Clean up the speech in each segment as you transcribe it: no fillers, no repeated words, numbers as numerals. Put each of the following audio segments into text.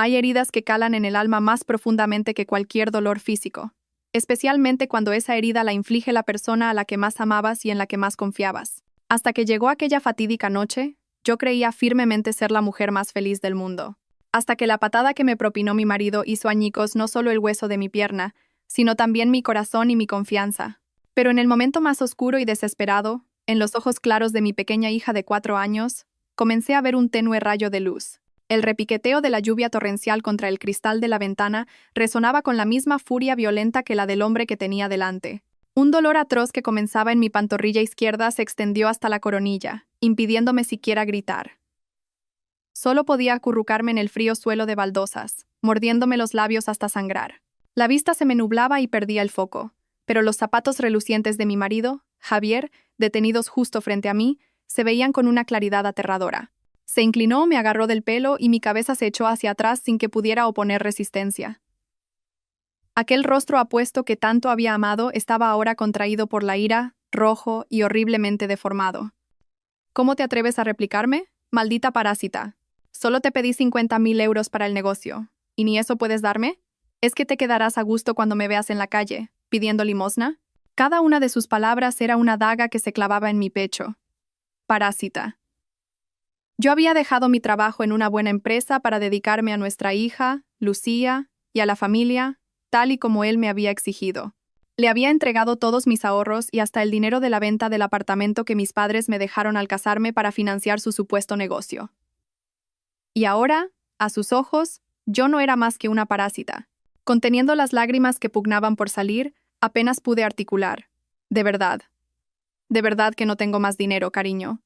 Hay heridas que calan en el alma más profundamente que cualquier dolor físico, especialmente cuando esa herida la inflige la persona a la que más amabas y en la que más confiabas. Hasta que llegó aquella fatídica noche, yo creía firmemente ser la mujer más feliz del mundo. Hasta que la patada que me propinó mi marido hizo añicos no solo el hueso de mi pierna, sino también mi corazón y mi confianza. Pero en el momento más oscuro y desesperado, en los ojos claros de mi pequeña hija de 4 años, comencé a ver un tenue rayo de luz. El repiqueteo de la lluvia torrencial contra el cristal de la ventana resonaba con la misma furia violenta que la del hombre que tenía delante. Un dolor atroz que comenzaba en mi pantorrilla izquierda se extendió hasta la coronilla, impidiéndome siquiera gritar. Solo podía acurrucarme en el frío suelo de baldosas, mordiéndome los labios hasta sangrar. La vista se me nublaba y perdía el foco, pero los zapatos relucientes de mi marido, Javier, detenidos justo frente a mí, se veían con una claridad aterradora. Se inclinó, me agarró del pelo y mi cabeza se echó hacia atrás sin que pudiera oponer resistencia. Aquel rostro apuesto que tanto había amado estaba ahora contraído por la ira, rojo y horriblemente deformado. ¿Cómo te atreves a replicarme? Maldita parásita. Solo te pedí 50.000 euros para el negocio. ¿Y ni eso puedes darme? ¿Es que te quedarás a gusto cuando me veas en la calle, pidiendo limosna? Cada una de sus palabras era una daga que se clavaba en mi pecho. Parásita. Yo había dejado mi trabajo en una buena empresa para dedicarme a nuestra hija, Lucía, y a la familia, tal y como él me había exigido. Le había entregado todos mis ahorros y hasta el dinero de la venta del apartamento que mis padres me dejaron al casarme para financiar su supuesto negocio. Y ahora, a sus ojos, yo no era más que una parásita. Conteniendo las lágrimas que pugnaban por salir, apenas pude articular. De verdad que no tengo más dinero, cariño.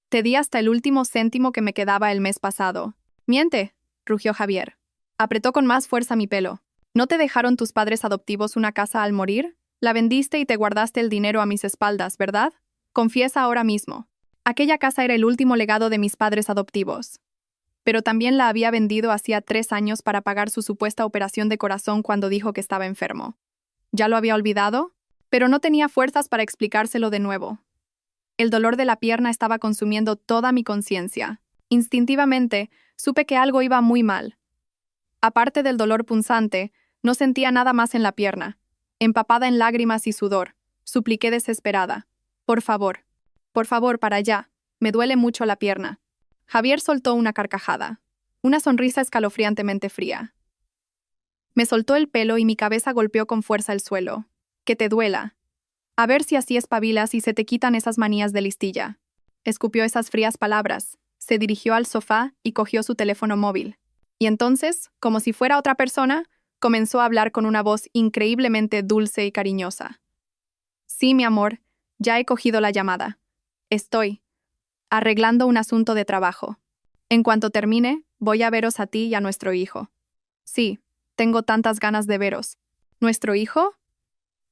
Te di hasta el último céntimo que me quedaba el mes pasado. Miente, rugió Javier. Apretó con más fuerza mi pelo. ¿No te dejaron tus padres adoptivos una casa al morir? La vendiste y te guardaste el dinero a mis espaldas, ¿verdad? Confiesa ahora mismo. Aquella casa era el último legado de mis padres adoptivos. Pero también la había vendido hacía 3 años para pagar su supuesta operación de corazón cuando dijo que estaba enfermo. ¿Ya lo había olvidado? Pero no tenía fuerzas para explicárselo de nuevo. El dolor de la pierna estaba consumiendo toda mi conciencia. Instintivamente, supe que algo iba muy mal. Aparte del dolor punzante, no sentía nada más en la pierna. Empapada en lágrimas y sudor, supliqué desesperada. Por favor, para allá. Me duele mucho la pierna. Javier soltó una carcajada. Una sonrisa escalofriantemente fría. Me soltó el pelo y mi cabeza golpeó con fuerza el suelo. Que te duela. A ver si así espabilas y se te quitan esas manías de listilla. Escupió esas frías palabras, se dirigió al sofá y cogió su teléfono móvil. Y entonces, como si fuera otra persona, comenzó a hablar con una voz increíblemente dulce y cariñosa. Sí, mi amor, ya he cogido la llamada. Estoy arreglando un asunto de trabajo. En cuanto termine, voy a veros a ti y a nuestro hijo. Sí, tengo tantas ganas de veros. ¿Nuestro hijo?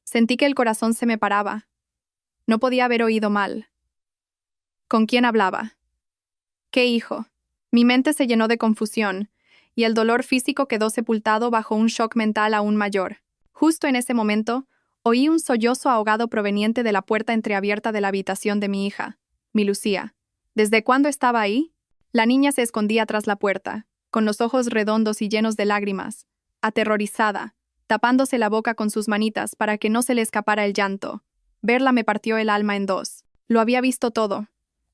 Sentí que el corazón se me paraba. No podía haber oído mal. ¿Con quién hablaba? ¿Qué hijo? Mi mente se llenó de confusión, y el dolor físico quedó sepultado bajo un shock mental aún mayor. Justo en ese momento, oí un sollozo ahogado proveniente de la puerta entreabierta de la habitación de mi hija, mi Lucía. ¿Desde cuándo estaba ahí? La niña se escondía tras la puerta, con los ojos redondos y llenos de lágrimas, aterrorizada, tapándose la boca con sus manitas para que no se le escapara el llanto. Verla me partió el alma en dos. Lo había visto todo.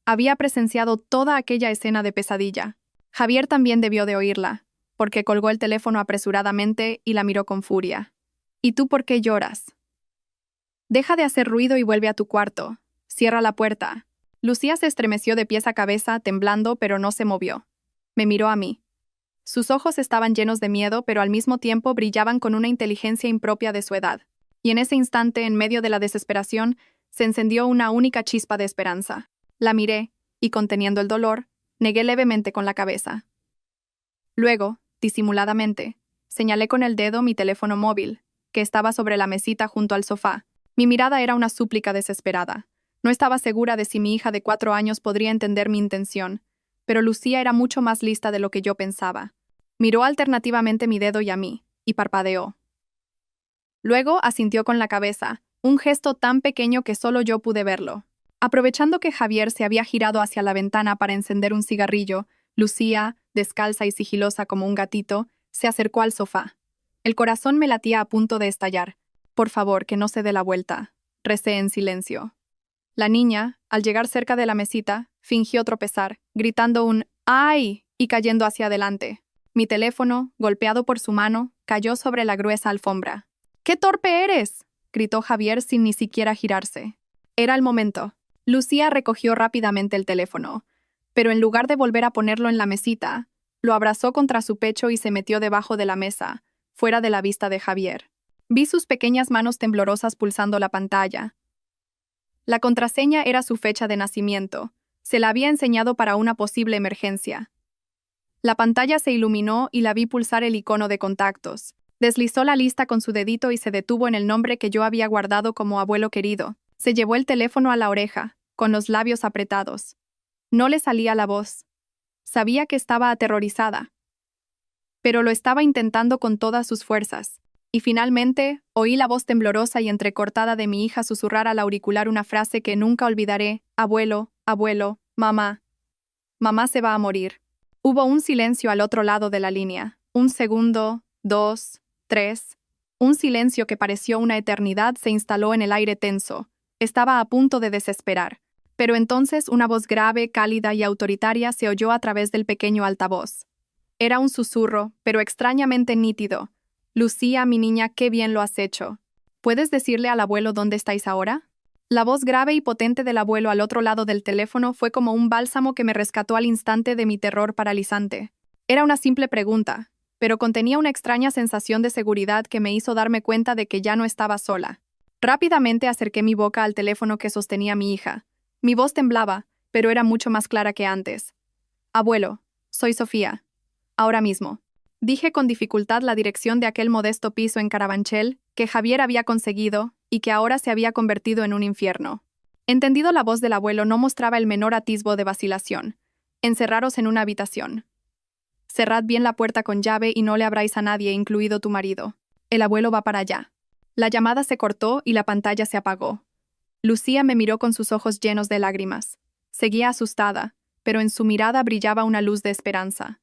Había presenciado toda aquella escena de pesadilla. Javier también debió de oírla, porque colgó el teléfono apresuradamente y la miró con furia. ¿Y tú por qué lloras? Deja de hacer ruido y vuelve a tu cuarto. Cierra la puerta. Lucía se estremeció de pies a cabeza, temblando, pero no se movió. Me miró a mí. Sus ojos estaban llenos de miedo, pero al mismo tiempo brillaban con una inteligencia impropia de su edad. Y en ese instante, en medio de la desesperación, se encendió una única chispa de esperanza. La miré, y conteniendo el dolor, negué levemente con la cabeza. Luego, disimuladamente, señalé con el dedo mi teléfono móvil, que estaba sobre la mesita junto al sofá. Mi mirada era una súplica desesperada. No estaba segura de si mi hija de 4 años podría entender mi intención, pero Lucía era mucho más lista de lo que yo pensaba. Miró alternativamente mi dedo y a mí, y parpadeó. Luego asintió con la cabeza, un gesto tan pequeño que solo yo pude verlo. Aprovechando que Javier se había girado hacia la ventana para encender un cigarrillo, Lucía, descalza y sigilosa como un gatito, se acercó al sofá. El corazón me latía a punto de estallar. Por favor, que no se dé la vuelta, recé en silencio. La niña, al llegar cerca de la mesita, fingió tropezar, gritando un ¡ay! Y cayendo hacia adelante. Mi teléfono, golpeado por su mano, cayó sobre la gruesa alfombra. ¡Qué torpe eres!, gritó Javier sin ni siquiera girarse. Era el momento. Lucía recogió rápidamente el teléfono, pero en lugar de volver a ponerlo en la mesita, lo abrazó contra su pecho y se metió debajo de la mesa, fuera de la vista de Javier. Vi sus pequeñas manos temblorosas pulsando la pantalla. La contraseña era su fecha de nacimiento. Se la había enseñado para una posible emergencia. La pantalla se iluminó y la vi pulsar el icono de contactos. Deslizó la lista con su dedito y se detuvo en el nombre que yo había guardado como abuelo querido. Se llevó el teléfono a la oreja, con los labios apretados. No le salía la voz. Sabía que estaba aterrorizada, pero lo estaba intentando con todas sus fuerzas. Y finalmente, oí la voz temblorosa y entrecortada de mi hija susurrar al auricular una frase que nunca olvidaré: abuelo, abuelo, mamá. Mamá se va a morir. Hubo un silencio al otro lado de la línea. 1 segundo, 2, 3. Un silencio que pareció una eternidad se instaló en el aire tenso. Estaba a punto de desesperar. Pero entonces una voz grave, cálida y autoritaria se oyó a través del pequeño altavoz. Era un susurro, pero extrañamente nítido. Lucía, mi niña, qué bien lo has hecho. ¿Puedes decirle al abuelo dónde estáis ahora? La voz grave y potente del abuelo al otro lado del teléfono fue como un bálsamo que me rescató al instante de mi terror paralizante. Era una simple pregunta, pero contenía una extraña sensación de seguridad que me hizo darme cuenta de que ya no estaba sola. Rápidamente acerqué mi boca al teléfono que sostenía mi hija. Mi voz temblaba, pero era mucho más clara que antes. Abuelo, soy Sofía. Ahora mismo. Dije con dificultad la dirección de aquel modesto piso en Carabanchel que Javier había conseguido y que ahora se había convertido en un infierno. Entendido, la voz del abuelo no mostraba el menor atisbo de vacilación. Encerraros en una habitación. Cerrad bien la puerta con llave y no le abráis a nadie, incluido tu marido. El abuelo va para allá. La llamada se cortó y la pantalla se apagó. Lucía me miró con sus ojos llenos de lágrimas. Seguía asustada, pero en su mirada brillaba una luz de esperanza.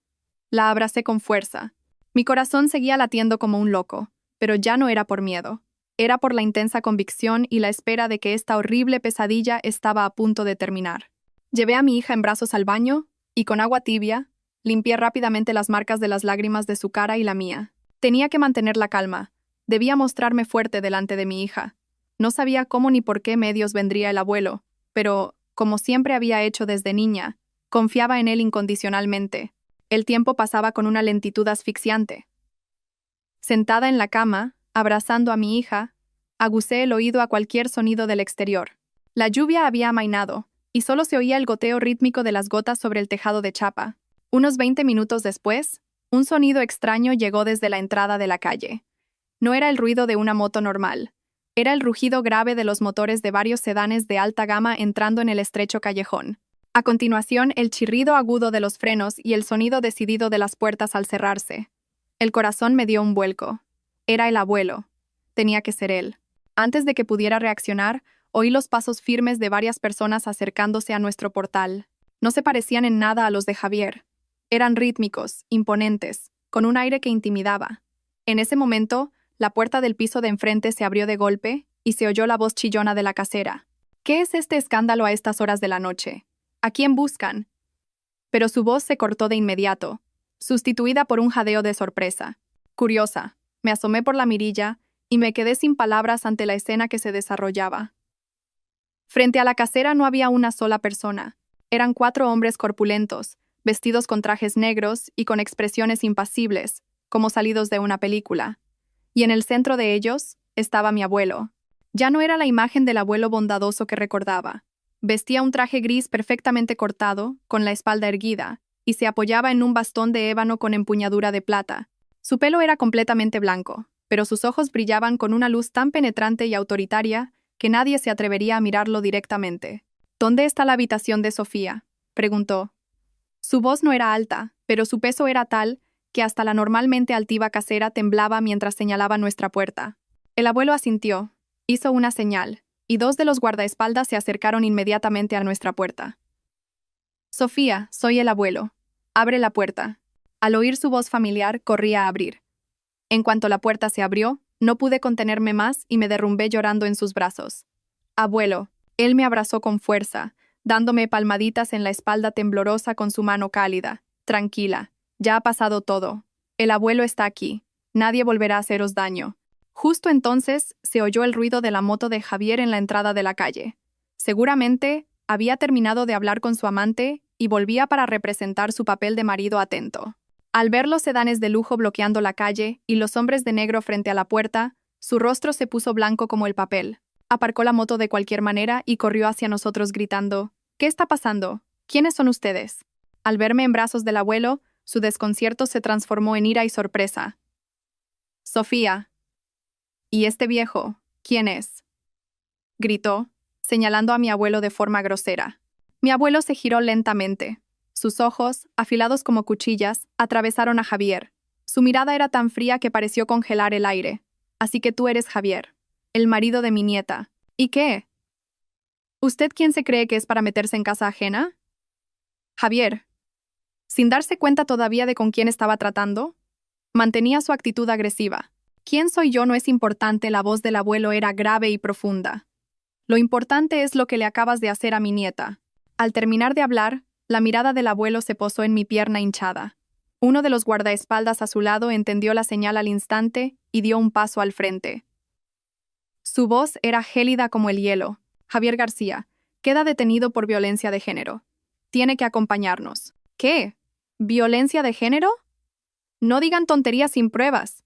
La abracé con fuerza. Mi corazón seguía latiendo como un loco, pero ya no era por miedo. Era por la intensa convicción y la espera de que esta horrible pesadilla estaba a punto de terminar. Llevé a mi hija en brazos al baño y con agua tibia, limpié rápidamente las marcas de las lágrimas de su cara y la mía. Tenía que mantener la calma. Debía mostrarme fuerte delante de mi hija. No sabía cómo ni por qué medios vendría el abuelo, pero, como siempre había hecho desde niña, confiaba en él incondicionalmente. El tiempo pasaba con una lentitud asfixiante. Sentada en la cama, abrazando a mi hija, agucé el oído a cualquier sonido del exterior. La lluvia había amainado, y solo se oía el goteo rítmico de las gotas sobre el tejado de chapa. Unos 20 minutos después, un sonido extraño llegó desde la entrada de la calle. No era el ruido de una moto normal. Era el rugido grave de los motores de varios sedanes de alta gama entrando en el estrecho callejón. A continuación, el chirrido agudo de los frenos y el sonido decidido de las puertas al cerrarse. El corazón me dio un vuelco. Era el abuelo. Tenía que ser él. Antes de que pudiera reaccionar, oí los pasos firmes de varias personas acercándose a nuestro portal. No se parecían en nada a los de Javier. Eran rítmicos, imponentes, con un aire que intimidaba. En ese momento, la puerta del piso de enfrente se abrió de golpe y se oyó la voz chillona de la casera. ¿Qué es este escándalo a estas horas de la noche? ¿A quién buscan? Pero su voz se cortó de inmediato, sustituida por un jadeo de sorpresa. Curiosa, me asomé por la mirilla y me quedé sin palabras ante la escena que se desarrollaba. Frente a la casera no había una sola persona. Eran 4 hombres corpulentos, vestidos con trajes negros y con expresiones impasibles, como salidos de una película. Y en el centro de ellos estaba mi abuelo. Ya no era la imagen del abuelo bondadoso que recordaba. Vestía un traje gris perfectamente cortado, con la espalda erguida, y se apoyaba en un bastón de ébano con empuñadura de plata. Su pelo era completamente blanco, pero sus ojos brillaban con una luz tan penetrante y autoritaria que nadie se atrevería a mirarlo directamente. ¿Dónde está la habitación de Sofía?, preguntó. Su voz no era alta, pero su peso era tal que hasta la normalmente altiva casera temblaba mientras señalaba nuestra puerta. El abuelo asintió, hizo una señal, y 2 de los guardaespaldas se acercaron inmediatamente a nuestra puerta. Sofía, soy el abuelo. Abre la puerta, Al oír su voz familiar, corrí a abrir. En cuanto la puerta se abrió, no pude contenerme más y me derrumbé llorando en sus brazos. Abuelo, él me abrazó con fuerza, dándome palmaditas en la espalda temblorosa con su mano cálida. Tranquila, ya ha pasado todo. El abuelo está aquí. Nadie volverá a haceros daño. Justo entonces se oyó el ruido de la moto de Javier en la entrada de la calle. Seguramente había terminado de hablar con su amante y volvía para representar su papel de marido atento. Al ver los sedanes de lujo bloqueando la calle y los hombres de negro frente a la puerta, su rostro se puso blanco como el papel. Aparcó la moto de cualquier manera y corrió hacia nosotros gritando: «¿Qué está pasando? ¿Quiénes son ustedes?». Al verme en brazos del abuelo, su desconcierto se transformó en ira y sorpresa. «Sofía». «¿Y este viejo? ¿Quién es?», gritó, señalando a mi abuelo de forma grosera. Mi abuelo se giró lentamente. Sus ojos, afilados como cuchillas, atravesaron a Javier. Su mirada era tan fría que pareció congelar el aire. «Así que tú eres Javier, el marido de mi nieta. ¿Y qué? ¿Usted quién se cree que es para meterse en casa ajena?». Javier, sin darse cuenta todavía de con quién estaba tratando, mantenía su actitud agresiva. «¿Quién soy yo no es importante», la voz del abuelo era grave y profunda. «Lo importante es lo que le acabas de hacer a mi nieta». Al terminar de hablar, la mirada del abuelo se posó en mi pierna hinchada. Uno de los guardaespaldas a su lado entendió la señal al instante y dio un paso al frente. Su voz era gélida como el hielo. «Javier García, queda detenido por violencia de género. Tiene que acompañarnos». «¿Qué? ¿Violencia de género? No digan tonterías sin pruebas».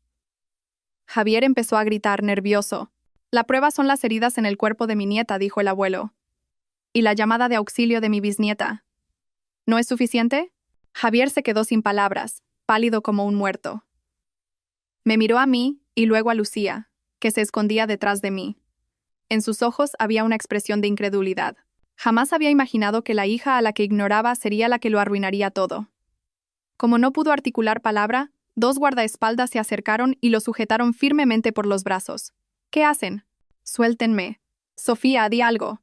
Javier empezó a gritar, nervioso. «La prueba son las heridas en el cuerpo de mi nieta», dijo el abuelo. «Y la llamada de auxilio de mi bisnieta. ¿No es suficiente?». Javier se quedó sin palabras, pálido como un muerto. Me miró a mí y luego a Lucía, que se escondía detrás de mí. En sus ojos había una expresión de incredulidad. Jamás había imaginado que la hija a la que ignoraba sería la que lo arruinaría todo. Como no pudo articular palabra, dos guardaespaldas se acercaron y lo sujetaron firmemente por los brazos. «¿Qué hacen?». «Suéltenme. Sofía, di algo».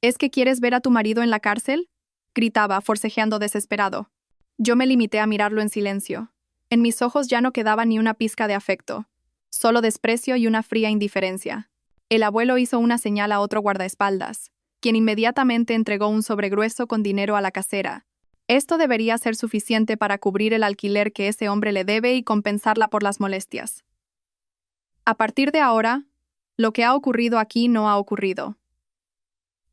«¿Es que quieres ver a tu marido en la cárcel?», gritaba, forcejeando desesperado. Yo me limité a mirarlo en silencio. En mis ojos ya no quedaba ni una pizca de afecto, solo desprecio y una fría indiferencia. El abuelo hizo una señal a otro guardaespaldas, quien inmediatamente entregó un sobre grueso con dinero a la casera. Esto debería ser suficiente para cubrir el alquiler que ese hombre le debe y compensarla por las molestias. A partir de ahora, lo que ha ocurrido aquí no ha ocurrido.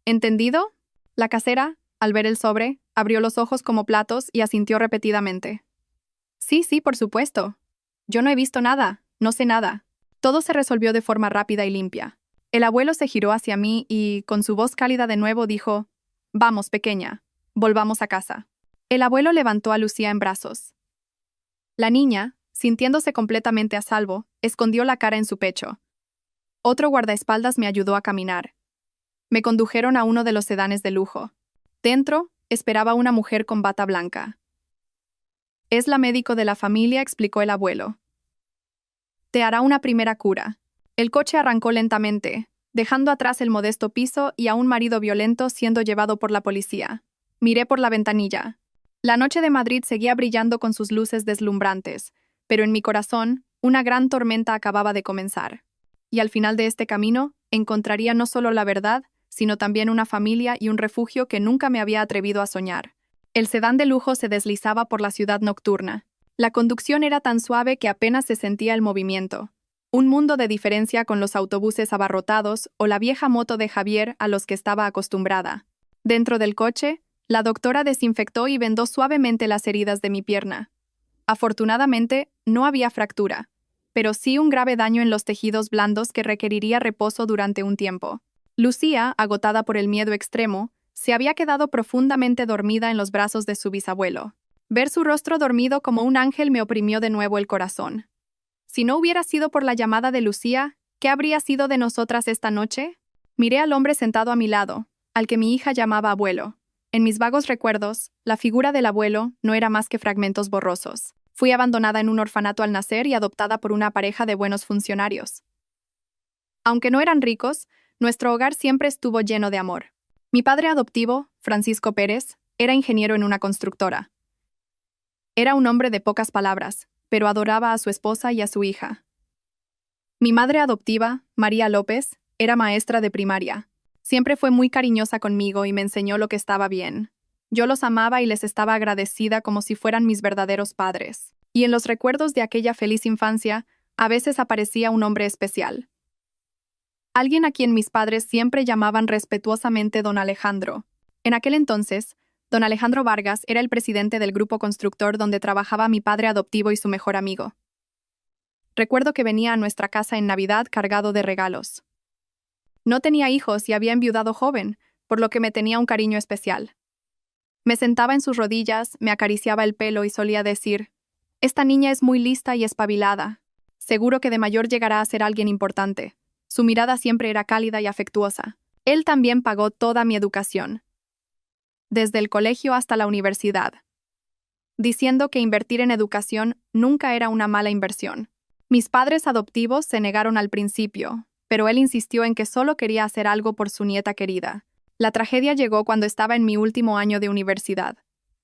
¿Entendido? La casera, al ver el sobre, abrió los ojos como platos y asintió repetidamente. Sí, por supuesto. Yo no he visto nada, no sé nada. Todo se resolvió de forma rápida y limpia. El abuelo se giró hacia mí y, con su voz cálida de nuevo, dijo: «Vamos, pequeña, volvamos a casa». El abuelo levantó a Lucía en brazos. La niña, sintiéndose completamente a salvo, escondió la cara en su pecho. Otro guardaespaldas me ayudó a caminar. Me condujeron a uno de los sedanes de lujo. Dentro, esperaba una mujer con bata blanca. «Es la médico de la familia», explicó el abuelo. «Te hará una primera cura». El coche arrancó lentamente, dejando atrás el modesto piso y a un marido violento siendo llevado por la policía. Miré por la ventanilla. La noche de Madrid seguía brillando con sus luces deslumbrantes, pero en mi corazón, una gran tormenta acababa de comenzar. Y al final de este camino, encontraría no solo la verdad, sino también una familia y un refugio que nunca me había atrevido a soñar. El sedán de lujo se deslizaba por la ciudad nocturna. La conducción era tan suave que apenas se sentía el movimiento. Un mundo de diferencia con los autobuses abarrotados o la vieja moto de Javier a los que estaba acostumbrada. Dentro del coche, la doctora desinfectó y vendó suavemente las heridas de mi pierna. Afortunadamente, no había fractura, pero sí un grave daño en los tejidos blandos que requeriría reposo durante un tiempo. Lucía, agotada por el miedo extremo, se había quedado profundamente dormida en los brazos de su bisabuelo. Ver su rostro dormido como un ángel me oprimió de nuevo el corazón. Si no hubiera sido por la llamada de Lucía, ¿qué habría sido de nosotras esta noche? Miré al hombre sentado a mi lado, al que mi hija llamaba abuelo. En mis vagos recuerdos, la figura del abuelo no era más que fragmentos borrosos. Fui abandonada en un orfanato al nacer y adoptada por una pareja de buenos funcionarios. Aunque no eran ricos, nuestro hogar siempre estuvo lleno de amor. Mi padre adoptivo, Francisco Pérez, era ingeniero en una constructora. Era un hombre de pocas palabras, pero adoraba a su esposa y a su hija. Mi madre adoptiva, María López, era maestra de primaria. Siempre fue muy cariñosa conmigo y me enseñó lo que estaba bien. Yo los amaba y les estaba agradecida como si fueran mis verdaderos padres. Y en los recuerdos de aquella feliz infancia, a veces aparecía un hombre especial. Alguien a quien mis padres siempre llamaban respetuosamente don Alejandro. En aquel entonces, don Alejandro Vargas era el presidente del grupo constructor donde trabajaba mi padre adoptivo y su mejor amigo. Recuerdo que venía a nuestra casa en Navidad cargado de regalos. No tenía hijos y había enviudado joven, por lo que me tenía un cariño especial. Me sentaba en sus rodillas, me acariciaba el pelo y solía decir: «Esta niña es muy lista y espabilada. Seguro que de mayor llegará a ser alguien importante». Su mirada siempre era cálida y afectuosa. Él también pagó toda mi educación, desde el colegio hasta la universidad, diciendo que invertir en educación nunca era una mala inversión. Mis padres adoptivos se negaron al principio, pero él insistió en que solo quería hacer algo por su nieta querida. La tragedia llegó cuando estaba en mi último año de universidad.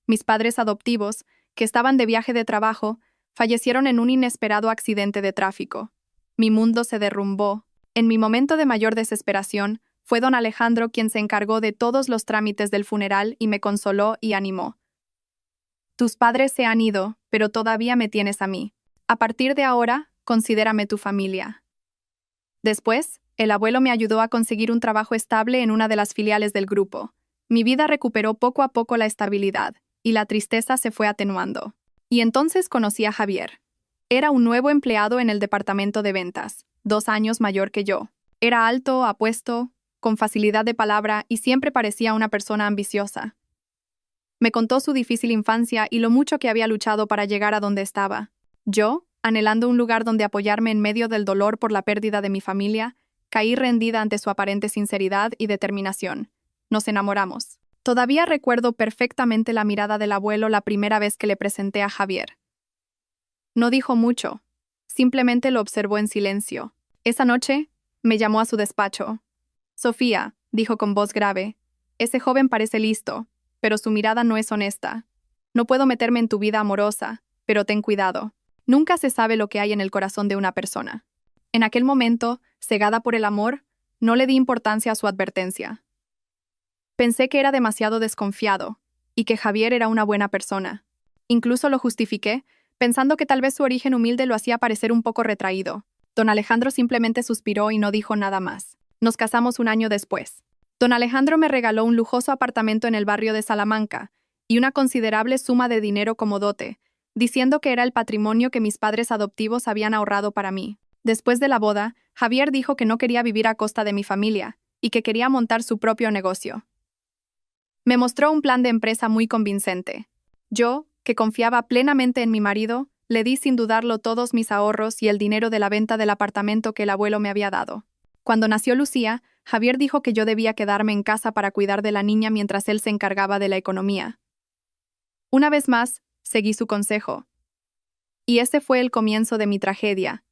Mis padres adoptivos, que estaban de viaje de trabajo, fallecieron en un inesperado accidente de tráfico. Mi mundo se derrumbó. En mi momento de mayor desesperación, fue don Alejandro quien se encargó de todos los trámites del funeral y me consoló y animó. «Tus padres se han ido, pero todavía me tienes a mí. A partir de ahora, considérame tu familia». Después, el abuelo me ayudó a conseguir un trabajo estable en una de las filiales del grupo. Mi vida recuperó poco a poco la estabilidad, y la tristeza se fue atenuando. Y entonces conocí a Javier. Era un nuevo empleado en el departamento de ventas, 2 años mayor que yo. Era alto, apuesto, con facilidad de palabra y siempre parecía una persona ambiciosa. Me contó su difícil infancia y lo mucho que había luchado para llegar a donde estaba. Yo, anhelando un lugar donde apoyarme en medio del dolor por la pérdida de mi familia, caí rendida ante su aparente sinceridad y determinación. Nos enamoramos. Todavía recuerdo perfectamente la mirada del abuelo la primera vez que le presenté a Javier. No dijo mucho, simplemente lo observó en silencio. Esa noche, me llamó a su despacho. «Sofía», dijo con voz grave, «ese joven parece listo, pero su mirada no es honesta. No puedo meterme en tu vida amorosa, pero ten cuidado. Nunca se sabe lo que hay en el corazón de una persona». En aquel momento, cegada por el amor, no le di importancia a su advertencia. Pensé que era demasiado desconfiado, y que Javier era una buena persona. Incluso lo justifiqué, pensando que tal vez su origen humilde lo hacía parecer un poco retraído. Don Alejandro simplemente suspiró y no dijo nada más. Nos casamos un año después. Don Alejandro me regaló un lujoso apartamento en el barrio de Salamanca y una considerable suma de dinero como dote, diciendo que era el patrimonio que mis padres adoptivos habían ahorrado para mí. Después de la boda, Javier dijo que no quería vivir a costa de mi familia y que quería montar su propio negocio. Me mostró un plan de empresa muy convincente. Yo, que confiaba plenamente en mi marido, le di sin dudarlo todos mis ahorros y el dinero de la venta del apartamento que el abuelo me había dado. Cuando nació Lucía, Javier dijo que yo debía quedarme en casa para cuidar de la niña mientras él se encargaba de la economía. Una vez más, seguí su consejo. Y ese fue el comienzo de mi tragedia.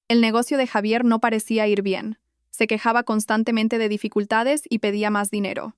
El negocio de Javier no parecía ir bien. Se quejaba constantemente de dificultades y pedía más dinero.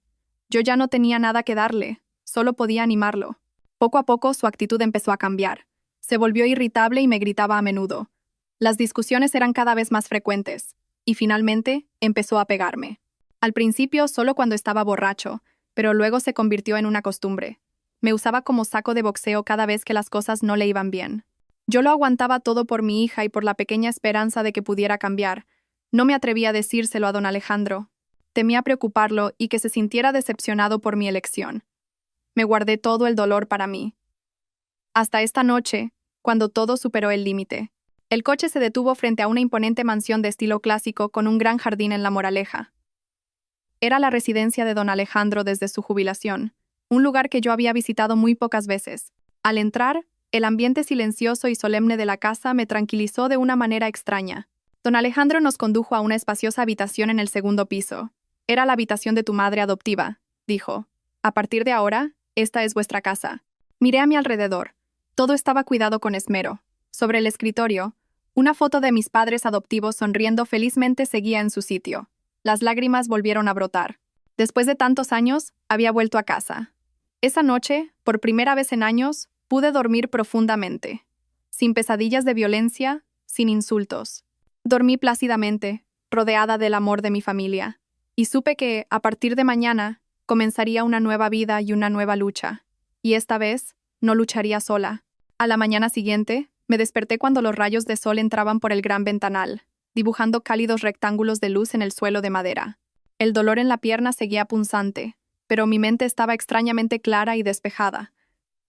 Yo ya no tenía nada que darle, solo podía animarlo. Poco a poco su actitud empezó a cambiar. Se volvió irritable y me gritaba a menudo. Las discusiones eran cada vez más frecuentes, y finalmente empezó a pegarme. Al principio solo cuando estaba borracho, pero luego se convirtió en una costumbre. Me usaba como saco de boxeo cada vez que las cosas no le iban bien. Yo lo aguantaba todo por mi hija y por la pequeña esperanza de que pudiera cambiar. No me atrevía a decírselo a don Alejandro. Temía preocuparlo y que se sintiera decepcionado por mi elección. Me guardé todo el dolor para mí. Hasta esta noche, cuando todo superó el límite. El coche se detuvo frente a una imponente mansión de estilo clásico con un gran jardín en La Moraleja. Era la residencia de don Alejandro desde su jubilación, un lugar que yo había visitado muy pocas veces. Al entrar, el ambiente silencioso y solemne de la casa me tranquilizó de una manera extraña. Don Alejandro nos condujo a una espaciosa habitación en el segundo piso. «Era la habitación de tu madre adoptiva», dijo. «A partir de ahora, esta es vuestra casa». Miré a mi alrededor. Todo estaba cuidado con esmero. Sobre el escritorio, una foto de mis padres adoptivos sonriendo felizmente seguía en su sitio. Las lágrimas volvieron a brotar. Después de tantos años, había vuelto a casa. Esa noche, por primera vez en años, Pude dormir profundamente, sin pesadillas de violencia, sin insultos. Dormí plácidamente, rodeada del amor de mi familia, y supe que, a partir de mañana, comenzaría una nueva vida y una nueva lucha. Y esta vez, no lucharía sola. A la mañana siguiente, me desperté cuando los rayos de sol entraban por el gran ventanal, dibujando cálidos rectángulos de luz en el suelo de madera. El dolor en la pierna seguía punzante, pero mi mente estaba extrañamente clara y despejada.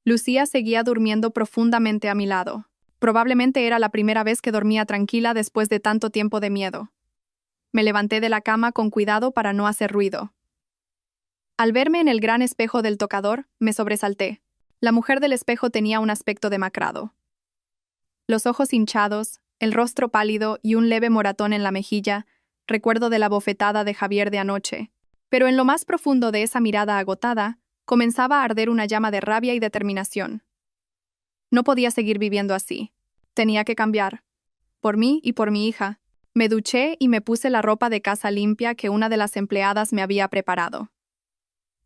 Lucía seguía durmiendo profundamente a mi lado. Probablemente era la primera vez que dormía tranquila después de tanto tiempo de miedo. Me levanté de la cama con cuidado para no hacer ruido. Al verme en el gran espejo del tocador, me sobresalté. La mujer del espejo tenía un aspecto demacrado. Los ojos hinchados, el rostro pálido y un leve moratón en la mejilla, recuerdo de la bofetada de Javier de anoche. Pero en lo más profundo de esa mirada agotada, comenzaba a arder una llama de rabia y determinación. No podía seguir viviendo así. Tenía que cambiar. Por mí y por mi hija. Me duché y me puse la ropa de casa limpia que una de las empleadas me había preparado.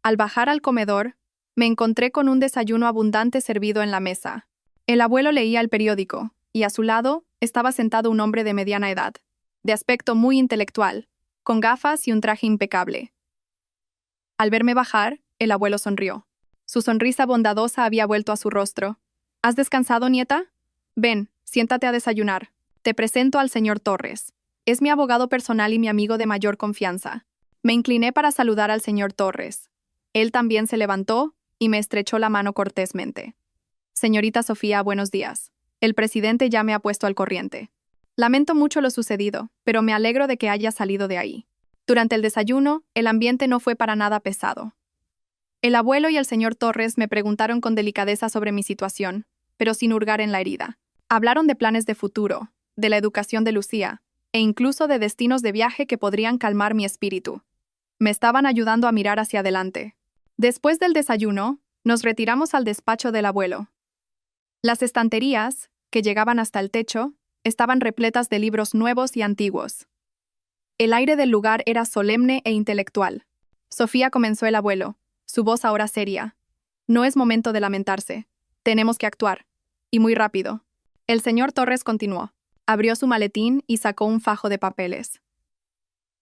Al bajar al comedor, me encontré con un desayuno abundante servido en la mesa. El abuelo leía el periódico, y a su lado estaba sentado un hombre de mediana edad, de aspecto muy intelectual, con gafas y un traje impecable. Al verme bajar, el abuelo sonrió. Su sonrisa bondadosa había vuelto a su rostro. ¿Has descansado, nieta? Ven, siéntate a desayunar. Te presento al señor Torres. Es mi abogado personal y mi amigo de mayor confianza. Me incliné para saludar al señor Torres. Él también se levantó y me estrechó la mano cortésmente. Señorita Sofía, buenos días. El presidente ya me ha puesto al corriente. Lamento mucho lo sucedido, pero me alegro de que haya salido de ahí. Durante el desayuno, el ambiente no fue para nada pesado. El abuelo y el señor Torres me preguntaron con delicadeza sobre mi situación, pero sin hurgar en la herida. Hablaron de planes de futuro, de la educación de Lucía, e incluso de destinos de viaje que podrían calmar mi espíritu. Me estaban ayudando a mirar hacia adelante. Después del desayuno, nos retiramos al despacho del abuelo. Las estanterías, que llegaban hasta el techo, estaban repletas de libros nuevos y antiguos. El aire del lugar era solemne e intelectual. Sofía, comenzó el abuelo, su voz ahora seria. No es momento de lamentarse. Tenemos que actuar. Y muy rápido. El señor Torres continuó. Abrió su maletín y sacó un fajo de papeles.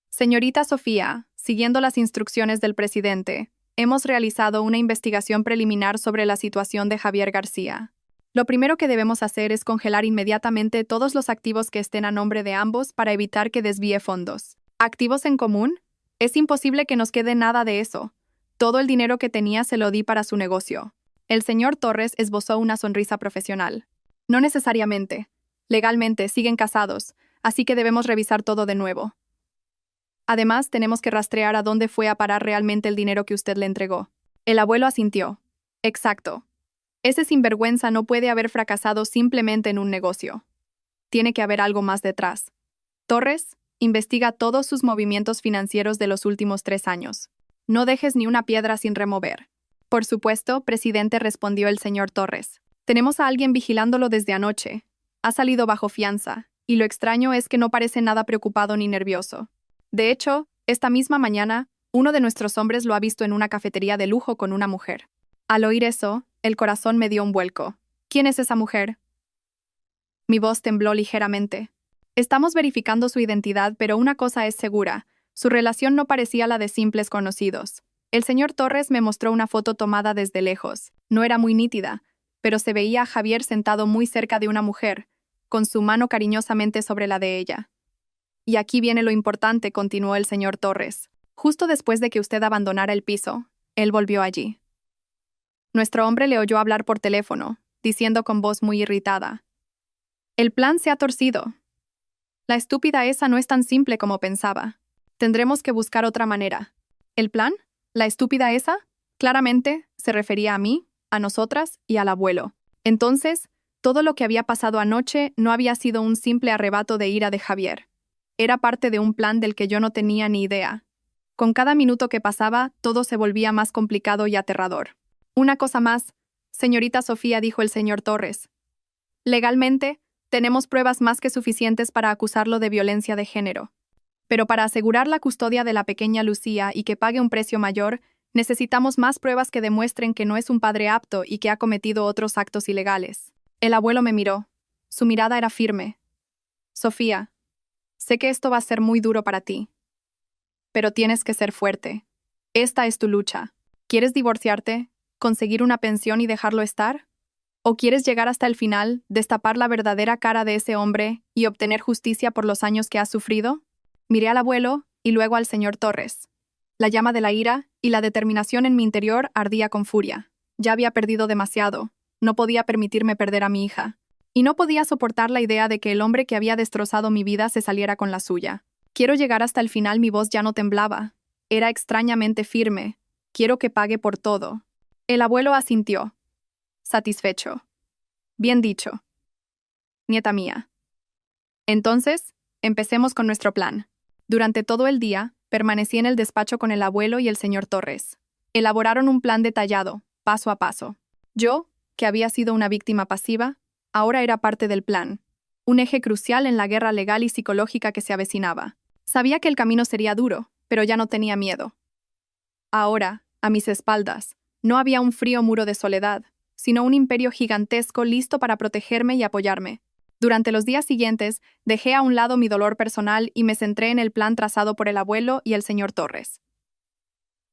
Señorita Sofía, siguiendo las instrucciones del presidente, hemos realizado una investigación preliminar sobre la situación de Javier García. Lo primero que debemos hacer es congelar inmediatamente todos los activos que estén a nombre de ambos para evitar que desvíe fondos. ¿Activos en común? Es imposible que nos quede nada de eso. Todo el dinero que tenía se lo di para su negocio. El señor Torres esbozó una sonrisa profesional. No necesariamente. Legalmente siguen casados, así que debemos revisar todo de nuevo. Además, tenemos que rastrear a dónde fue a parar realmente el dinero que usted le entregó. El abuelo asintió. Exacto. Ese sinvergüenza no puede haber fracasado simplemente en un negocio. Tiene que haber algo más detrás. Torres, investiga todos sus movimientos financieros de los últimos 3 años. No dejes ni una piedra sin remover. Por supuesto, presidente, respondió el señor Torres. Tenemos a alguien vigilándolo desde anoche. Ha salido bajo fianza, y lo extraño es que no parece nada preocupado ni nervioso. De hecho, esta misma mañana, uno de nuestros hombres lo ha visto en una cafetería de lujo con una mujer. Al oír eso, el corazón me dio un vuelco. ¿Quién es esa mujer? Mi voz tembló ligeramente. Estamos verificando su identidad, pero una cosa es segura. Su relación no parecía la de simples conocidos. El señor Torres me mostró una foto tomada desde lejos. No era muy nítida, pero se veía a Javier sentado muy cerca de una mujer, con su mano cariñosamente sobre la de ella. Y aquí viene lo importante, continuó el señor Torres. Justo después de que usted abandonara el piso, él volvió allí. Nuestro hombre le oyó hablar por teléfono, diciendo con voz muy irritada. El plan se ha torcido. La estúpida esa no es tan simple como pensaba. Tendremos que buscar otra manera. ¿El plan? ¿La estúpida esa? Claramente, se refería a mí, a nosotras y al abuelo. Entonces, todo lo que había pasado anoche no había sido un simple arrebato de ira de Javier. Era parte de un plan del que yo no tenía ni idea. Con cada minuto que pasaba, todo se volvía más complicado y aterrador. Una cosa más, señorita Sofía, dijo el señor Torres. Legalmente, tenemos pruebas más que suficientes para acusarlo de violencia de género. Pero para asegurar la custodia de la pequeña Lucía y que pague un precio mayor, Necesitamos más pruebas que demuestren que no es un padre apto y que ha cometido otros actos ilegales. El abuelo me miró. Su mirada era firme. Sofía, sé que esto va a ser muy duro para ti. Pero tienes que ser fuerte. Esta es tu lucha. ¿Quieres divorciarte, conseguir una pensión y dejarlo estar? ¿O quieres llegar hasta el final, destapar la verdadera cara de ese hombre y obtener justicia por los años que has sufrido? Miré al abuelo y luego al señor Torres. La llama de la ira y la determinación en mi interior ardía con furia. Ya había perdido demasiado. No podía permitirme perder a mi hija. Y no podía soportar la idea de que el hombre que había destrozado mi vida se saliera con la suya. Quiero llegar hasta el final. Mi voz ya no temblaba. Era extrañamente firme. Quiero que pague por todo. El abuelo asintió. Satisfecho. Bien dicho. Nieta mía. Entonces, empecemos con nuestro plan. Durante todo el día, permanecí en el despacho con el abuelo y el señor Torres. Elaboraron un plan detallado, paso a paso. Yo, que había sido una víctima pasiva, ahora era parte del plan, un eje crucial en la guerra legal y psicológica que se avecinaba. Sabía que el camino sería duro, pero ya no tenía miedo. Ahora, a mis espaldas, no había un frío muro de soledad, sino un imperio gigantesco listo para protegerme y apoyarme. Durante los días siguientes, dejé a un lado mi dolor personal y me centré en el plan trazado por el abuelo y el señor Torres.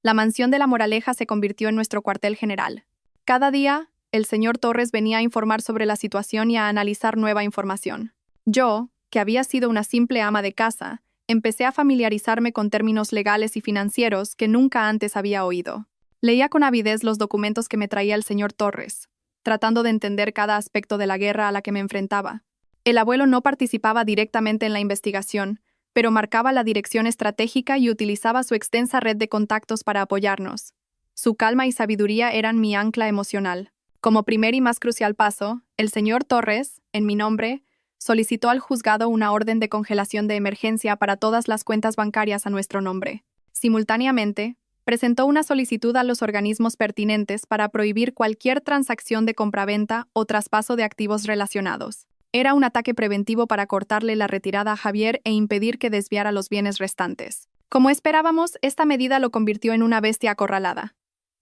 La mansión de La Moraleja se convirtió en nuestro cuartel general. Cada día, el señor Torres venía a informar sobre la situación y a analizar nueva información. Yo, que había sido una simple ama de casa, empecé a familiarizarme con términos legales y financieros que nunca antes había oído. Leía con avidez los documentos que me traía el señor Torres, tratando de entender cada aspecto de la guerra a la que me enfrentaba. El abuelo no participaba directamente en la investigación, pero marcaba la dirección estratégica y utilizaba su extensa red de contactos para apoyarnos. Su calma y sabiduría eran mi ancla emocional. Como primer y más crucial paso, el señor Torres, en mi nombre, solicitó al juzgado una orden de congelación de emergencia para todas las cuentas bancarias a nuestro nombre. Simultáneamente, presentó una solicitud a los organismos pertinentes para prohibir cualquier transacción de compraventa o traspaso de activos relacionados. Era un ataque preventivo para cortarle la retirada a Javier e impedir que desviara los bienes restantes. Como esperábamos, esta medida lo convirtió en una bestia acorralada.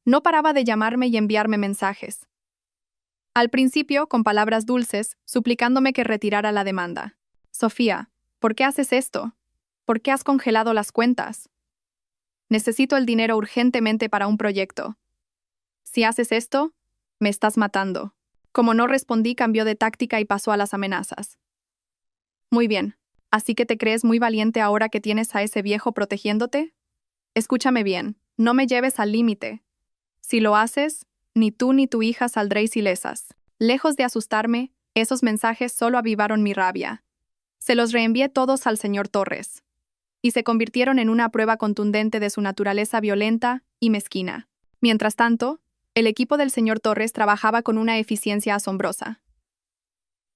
No paraba de llamarme y enviarme mensajes. Al principio, con palabras dulces, suplicándome que retirara la demanda. Sofía, ¿por qué haces esto? ¿Por qué has congelado las cuentas? Necesito el dinero urgentemente para un proyecto. Si haces esto, me estás matando. Como no respondí, cambió de táctica y pasó a las amenazas. Muy bien, ¿así que te crees muy valiente ahora que tienes a ese viejo protegiéndote? Escúchame bien, no me lleves al límite. Si lo haces, ni tú ni tu hija saldréis ilesas. Lejos de asustarme, esos mensajes solo avivaron mi rabia. Se los reenvié todos al señor Torres, y se convirtieron en una prueba contundente de su naturaleza violenta y mezquina. Mientras tanto, el equipo del señor Torres trabajaba con una eficiencia asombrosa.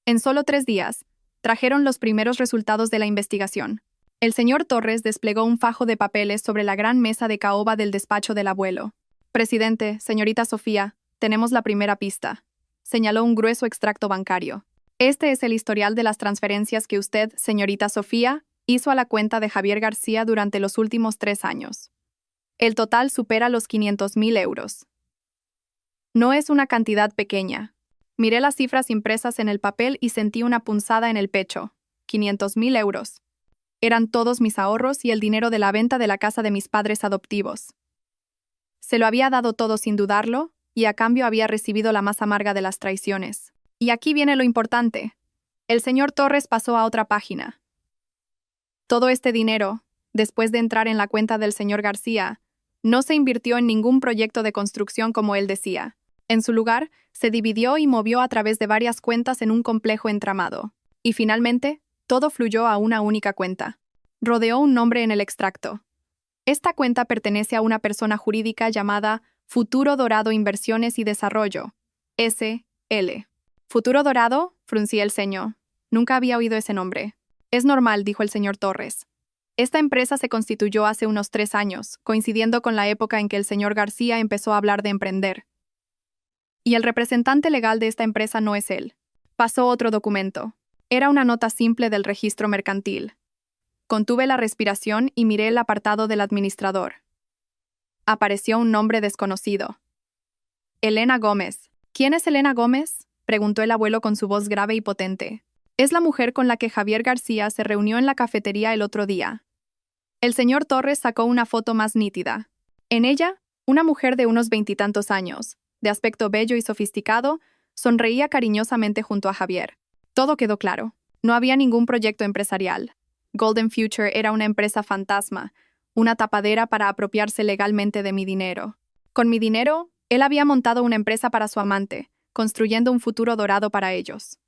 En solo 3 días, trajeron los primeros resultados de la investigación. El señor Torres desplegó un fajo de papeles sobre la gran mesa de caoba del despacho del abuelo. Presidente, señorita Sofía, tenemos la primera pista. Señaló un grueso extracto bancario. Este es el historial de las transferencias que usted, señorita Sofía, hizo a la cuenta de Javier García durante los últimos 3 años. El total supera los 500.000 euros. No es una cantidad pequeña. Miré las cifras impresas en el papel y sentí una punzada en el pecho. 500.000 euros. Eran todos mis ahorros y el dinero de la venta de la casa de mis padres adoptivos. Se lo había dado todo sin dudarlo, y a cambio había recibido la más amarga de las traiciones. Y aquí viene lo importante. El señor Torres pasó a otra página. Todo este dinero, después de entrar en la cuenta del señor García, no se invirtió en ningún proyecto de construcción como él decía. En su lugar, se dividió y movió a través de varias cuentas en un complejo entramado. Y finalmente, todo fluyó a una única cuenta. Rodeó un nombre en el extracto. Esta cuenta pertenece a una persona jurídica llamada Futuro Dorado Inversiones y Desarrollo, S.L. ¿Futuro Dorado? Fruncí el ceño. Nunca había oído ese nombre. Es normal, dijo el señor Torres. Esta empresa se constituyó hace unos 3 años, coincidiendo con la época en que el señor García empezó a hablar de emprender. Y el representante legal de esta empresa no es él. Pasó otro documento. Era una nota simple del registro mercantil. Contuve la respiración y miré el apartado del administrador. Apareció un nombre desconocido. Elena Gómez. ¿Quién es Elena Gómez?, preguntó el abuelo con su voz grave y potente. Es la mujer con la que Javier García se reunió en la cafetería el otro día. El señor Torres sacó una foto más nítida. En ella, una mujer de unos 20 y tantos años, de aspecto bello y sofisticado, sonreía cariñosamente junto a Javier. Todo quedó claro. No había ningún proyecto empresarial. Golden Future era una empresa fantasma, una tapadera para apropiarse legalmente de mi dinero. Con mi dinero, él había montado una empresa para su amante, construyendo un futuro dorado para ellos.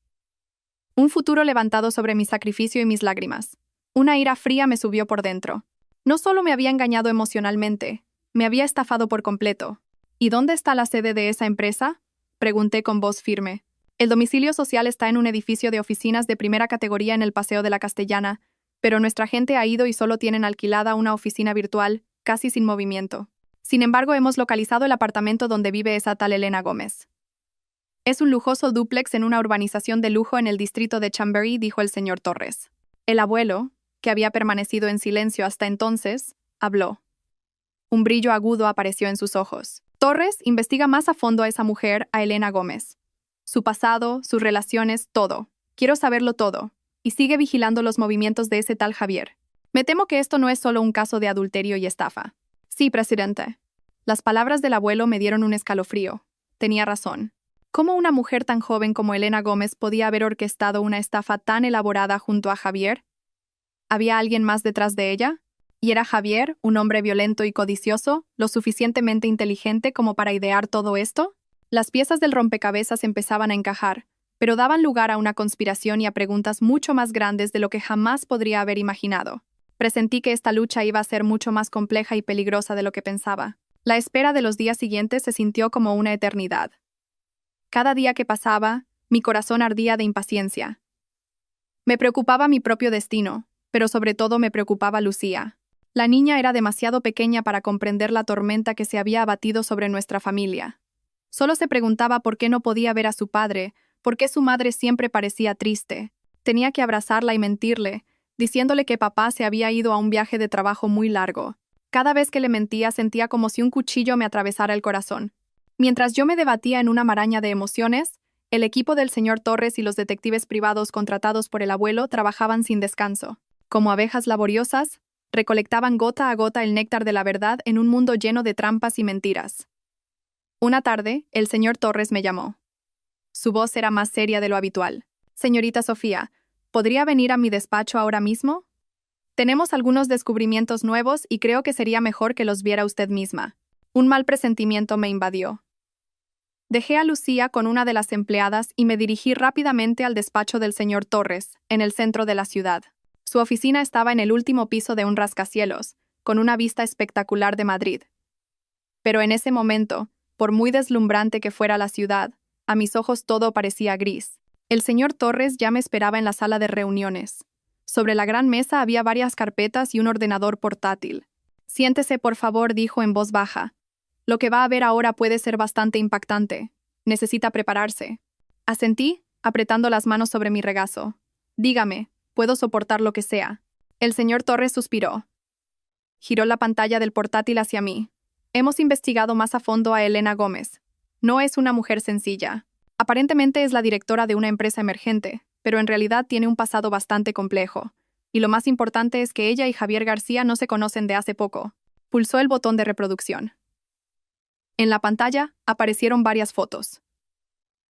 Un futuro levantado sobre mi sacrificio y mis lágrimas. Una ira fría me subió por dentro. No solo me había engañado emocionalmente, me había estafado por completo. ¿Y dónde está la sede de esa empresa?, pregunté con voz firme. El domicilio social está en un edificio de oficinas de primera categoría en el Paseo de la Castellana, pero nuestra gente ha ido y solo tienen alquilada una oficina virtual, casi sin movimiento. Sin embargo, hemos localizado el apartamento donde vive esa tal Elena Gómez. Es un lujoso dúplex en una urbanización de lujo en el distrito de Chamberí, dijo el señor Torres. El abuelo, que había permanecido en silencio hasta entonces, habló. Un brillo agudo apareció en sus ojos. Torres investiga más a fondo a esa mujer, a Elena Gómez. Su pasado, sus relaciones, todo. Quiero saberlo todo. Y sigue vigilando los movimientos de ese tal Javier. Me temo que esto no es solo un caso de adulterio y estafa. Sí, presidente. Las palabras del abuelo me dieron un escalofrío. Tenía razón. ¿Cómo una mujer tan joven como Elena Gómez podía haber orquestado una estafa tan elaborada junto a Javier? ¿Había alguien más detrás de ella? ¿Y era Javier, un hombre violento y codicioso, lo suficientemente inteligente como para idear todo esto? Las piezas del rompecabezas empezaban a encajar, pero daban lugar a una conspiración y a preguntas mucho más grandes de lo que jamás podría haber imaginado. Presentí que esta lucha iba a ser mucho más compleja y peligrosa de lo que pensaba. La espera de los días siguientes se sintió como una eternidad. Cada día que pasaba, mi corazón ardía de impaciencia. Me preocupaba mi propio destino, pero sobre todo me preocupaba Lucía. La niña era demasiado pequeña para comprender la tormenta que se había abatido sobre nuestra familia. Solo se preguntaba por qué no podía ver a su padre, por qué su madre siempre parecía triste. Tenía que abrazarla y mentirle, diciéndole que papá se había ido a un viaje de trabajo muy largo. Cada vez que le mentía sentía como si un cuchillo me atravesara el corazón. Mientras yo me debatía en una maraña de emociones, el equipo del señor Torres y los detectives privados contratados por el abuelo trabajaban sin descanso. Como abejas laboriosas, recolectaban gota a gota el néctar de la verdad en un mundo lleno de trampas y mentiras. Una tarde, el señor Torres me llamó. Su voz era más seria de lo habitual. Señorita Sofía, ¿podría venir a mi despacho ahora mismo? Tenemos algunos descubrimientos nuevos y creo que sería mejor que los viera usted misma. Un mal presentimiento me invadió. Dejé a Lucía con una de las empleadas y me dirigí rápidamente al despacho del señor Torres, en el centro de la ciudad. Su oficina estaba en el último piso de un rascacielos, con una vista espectacular de Madrid. Pero en ese momento, por muy deslumbrante que fuera la ciudad, a mis ojos todo parecía gris. El señor Torres ya me esperaba en la sala de reuniones. Sobre la gran mesa había varias carpetas y un ordenador portátil. Siéntese, por favor, dijo en voz baja. Lo que va a ver ahora puede ser bastante impactante. Necesita prepararse. Asentí, apretando las manos sobre mi regazo. Dígame, puedo soportar lo que sea. El señor Torres suspiró. Giró la pantalla del portátil hacia mí. Hemos investigado más a fondo a Elena Gómez. No es una mujer sencilla. Aparentemente es la directora de una empresa emergente, pero en realidad tiene un pasado bastante complejo. Y lo más importante es que ella y Javier García no se conocen de hace poco. Pulsó el botón de reproducción. En la pantalla aparecieron varias fotos.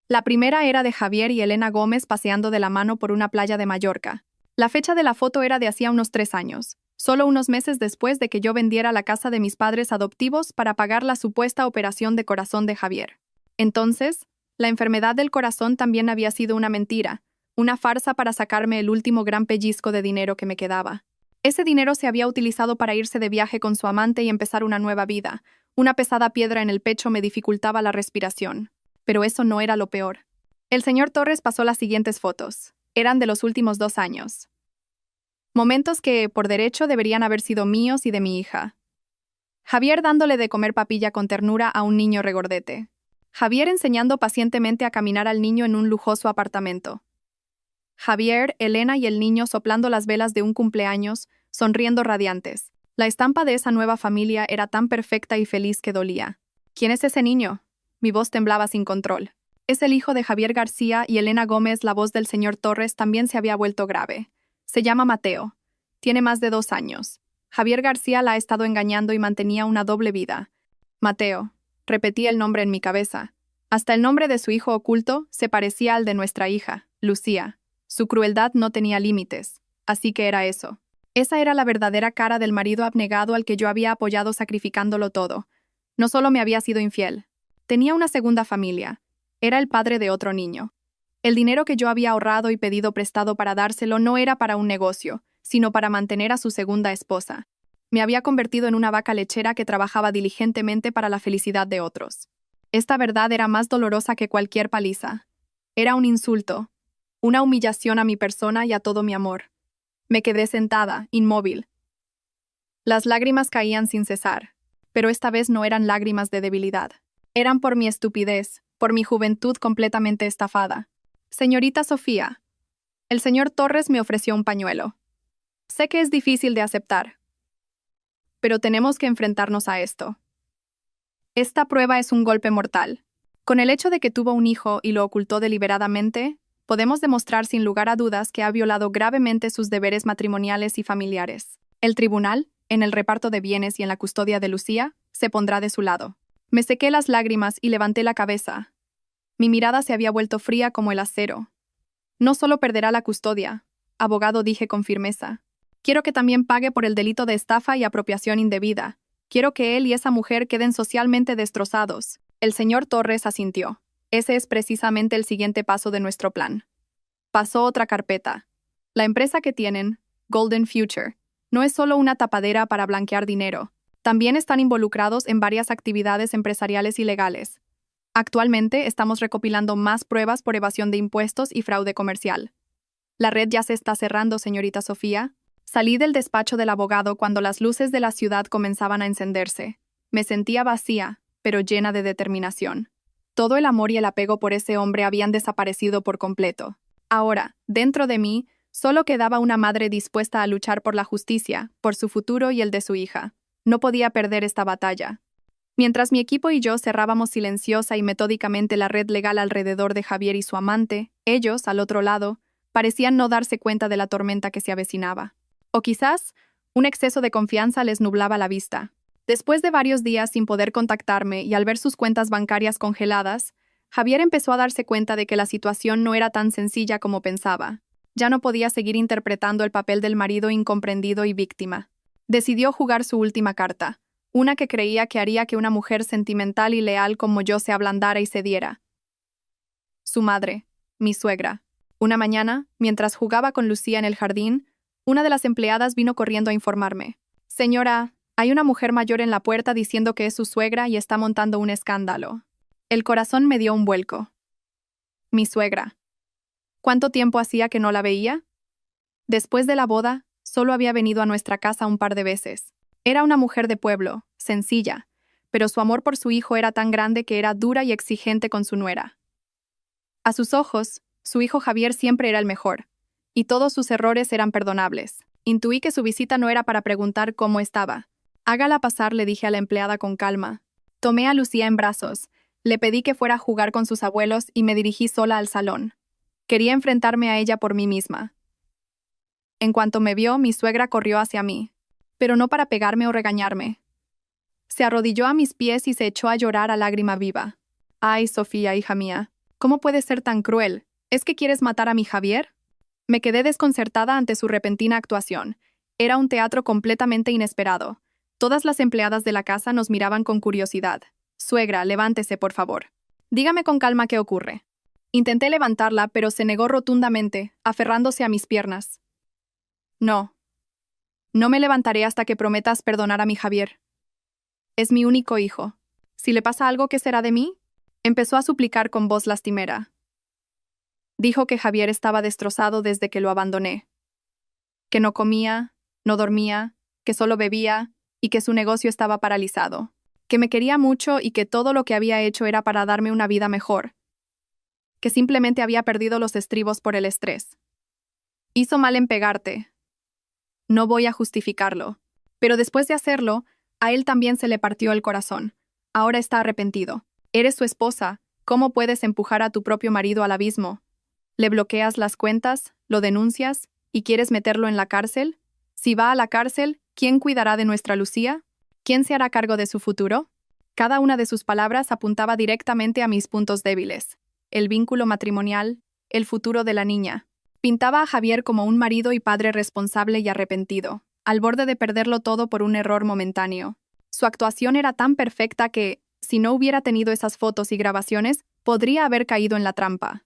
La primera era de Javier y Elena Gómez paseando de la mano por una playa de Mallorca. La fecha de la foto era de hacía unos 3 años, solo unos meses después de que yo vendiera la casa de mis padres adoptivos para pagar la supuesta operación de corazón de Javier. Entonces, la enfermedad del corazón también había sido una mentira, una farsa para sacarme el último gran pellizco de dinero que me quedaba. Ese dinero se había utilizado para irse de viaje con su amante y empezar una nueva vida. Una pesada piedra en el pecho me dificultaba la respiración. Pero eso no era lo peor. El señor Torres pasó las siguientes fotos. Eran de los últimos 2 años. Momentos que, por derecho, deberían haber sido míos y de mi hija. Javier dándole de comer papilla con ternura a un niño regordete. Javier enseñando pacientemente a caminar al niño en un lujoso apartamento. Javier, Elena y el niño soplando las velas de un cumpleaños, sonriendo radiantes. La estampa de esa nueva familia era tan perfecta y feliz que dolía. ¿Quién es ese niño? Mi voz temblaba sin control. Es el hijo de Javier García y Elena Gómez. La voz del señor Torres también se había vuelto grave. Se llama Mateo. Tiene más de 2 años. Javier García la ha estado engañando y mantenía una doble vida. Mateo. Repetí el nombre en mi cabeza. Hasta el nombre de su hijo oculto se parecía al de nuestra hija, Lucía. Su crueldad no tenía límites. Así que era eso. Esa era la verdadera cara del marido abnegado al que yo había apoyado sacrificándolo todo. No solo me había sido infiel. Tenía una segunda familia. Era el padre de otro niño. El dinero que yo había ahorrado y pedido prestado para dárselo no era para un negocio, sino para mantener a su segunda esposa. Me había convertido en una vaca lechera que trabajaba diligentemente para la felicidad de otros. Esta verdad era más dolorosa que cualquier paliza. Era un insulto, una humillación a mi persona y a todo mi amor. Me quedé sentada, inmóvil. Las lágrimas caían sin cesar, pero esta vez no eran lágrimas de debilidad. Eran por mi estupidez, por mi juventud completamente estafada. Señorita Sofía, el señor Torres me ofreció un pañuelo. Sé que es difícil de aceptar, pero tenemos que enfrentarnos a esto. Esta prueba es un golpe mortal. Con el hecho de que tuvo un hijo y lo ocultó deliberadamente, podemos demostrar sin lugar a dudas que ha violado gravemente sus deberes matrimoniales y familiares. El tribunal, en el reparto de bienes y en la custodia de Lucía, se pondrá de su lado. Me sequé las lágrimas y levanté la cabeza. Mi mirada se había vuelto fría como el acero. No solo perderá la custodia, abogado, dije con firmeza. Quiero que también pague por el delito de estafa y apropiación indebida. Quiero que él y esa mujer queden socialmente destrozados. El señor Torres asintió. Ese es precisamente el siguiente paso de nuestro plan. Pasó otra carpeta. La empresa que tienen, Golden Future, no es solo una tapadera para blanquear dinero. También están involucrados en varias actividades empresariales ilegales. Actualmente estamos recopilando más pruebas por evasión de impuestos y fraude comercial. La red ya se está cerrando, señorita Sofía. Salí del despacho del abogado cuando las luces de la ciudad comenzaban a encenderse. Me sentía vacía, pero llena de determinación. Todo el amor y el apego por ese hombre habían desaparecido por completo. Ahora, dentro de mí, solo quedaba una madre dispuesta a luchar por la justicia, por su futuro y el de su hija. No podía perder esta batalla. Mientras mi equipo y yo cerrábamos silenciosa y metódicamente la red legal alrededor de Javier y su amante, ellos, al otro lado, parecían no darse cuenta de la tormenta que se avecinaba. O quizás, un exceso de confianza les nublaba la vista. Después de varios días sin poder contactarme y al ver sus cuentas bancarias congeladas, Javier empezó a darse cuenta de que la situación no era tan sencilla como pensaba. Ya no podía seguir interpretando el papel del marido incomprendido y víctima. Decidió jugar su última carta, una que creía que haría que una mujer sentimental y leal como yo se ablandara y cediera. Su madre, mi suegra. Una mañana, mientras jugaba con Lucía en el jardín, una de las empleadas vino corriendo a informarme. Señora, hay una mujer mayor en la puerta diciendo que es su suegra y está montando un escándalo. El corazón me dio un vuelco. Mi suegra. ¿Cuánto tiempo hacía que no la veía? Después de la boda, solo había venido a nuestra casa un par de veces. Era una mujer de pueblo, sencilla, pero su amor por su hijo era tan grande que era dura y exigente con su nuera. A sus ojos, su hijo Javier siempre era el mejor, y todos sus errores eran perdonables. Intuí que su visita no era para preguntar cómo estaba. Hágala pasar, le dije a la empleada con calma. Tomé a Lucía en brazos, le pedí que fuera a jugar con sus abuelos y me dirigí sola al salón. Quería enfrentarme a ella por mí misma. En cuanto me vio, mi suegra corrió hacia mí, pero no para pegarme o regañarme. Se arrodilló a mis pies y se echó a llorar a lágrima viva. Ay, Sofía, hija mía, ¿cómo puedes ser tan cruel? ¿Es que quieres matar a mi Javier? Me quedé desconcertada ante su repentina actuación. Era un teatro completamente inesperado. Todas las empleadas de la casa nos miraban con curiosidad. Suegra, levántese, por favor. Dígame con calma qué ocurre. Intenté levantarla, pero se negó rotundamente, aferrándose a mis piernas. No. No me levantaré hasta que prometas perdonar a mi Javier. Es mi único hijo. Si le pasa algo, ¿qué será de mí? Empezó a suplicar con voz lastimera. Dijo que Javier estaba destrozado desde que lo abandoné. Que no comía, no dormía, que solo bebía y que su negocio estaba paralizado. Que me quería mucho y que todo lo que había hecho era para darme una vida mejor. Que simplemente había perdido los estribos por el estrés. Hizo mal en pegarte. No voy a justificarlo. Pero después de hacerlo, a él también se le partió el corazón. Ahora está arrepentido. Eres su esposa. ¿Cómo puedes empujar a tu propio marido al abismo? ¿Le bloqueas las cuentas? ¿Lo denuncias? ¿Y quieres meterlo en la cárcel? Si va a la cárcel, ¿quién cuidará de nuestra Lucía? ¿Quién se hará cargo de su futuro? Cada una de sus palabras apuntaba directamente a mis puntos débiles. El vínculo matrimonial, el futuro de la niña. Pintaba a Javier como un marido y padre responsable y arrepentido, al borde de perderlo todo por un error momentáneo. Su actuación era tan perfecta que, si no hubiera tenido esas fotos y grabaciones, podría haber caído en la trampa.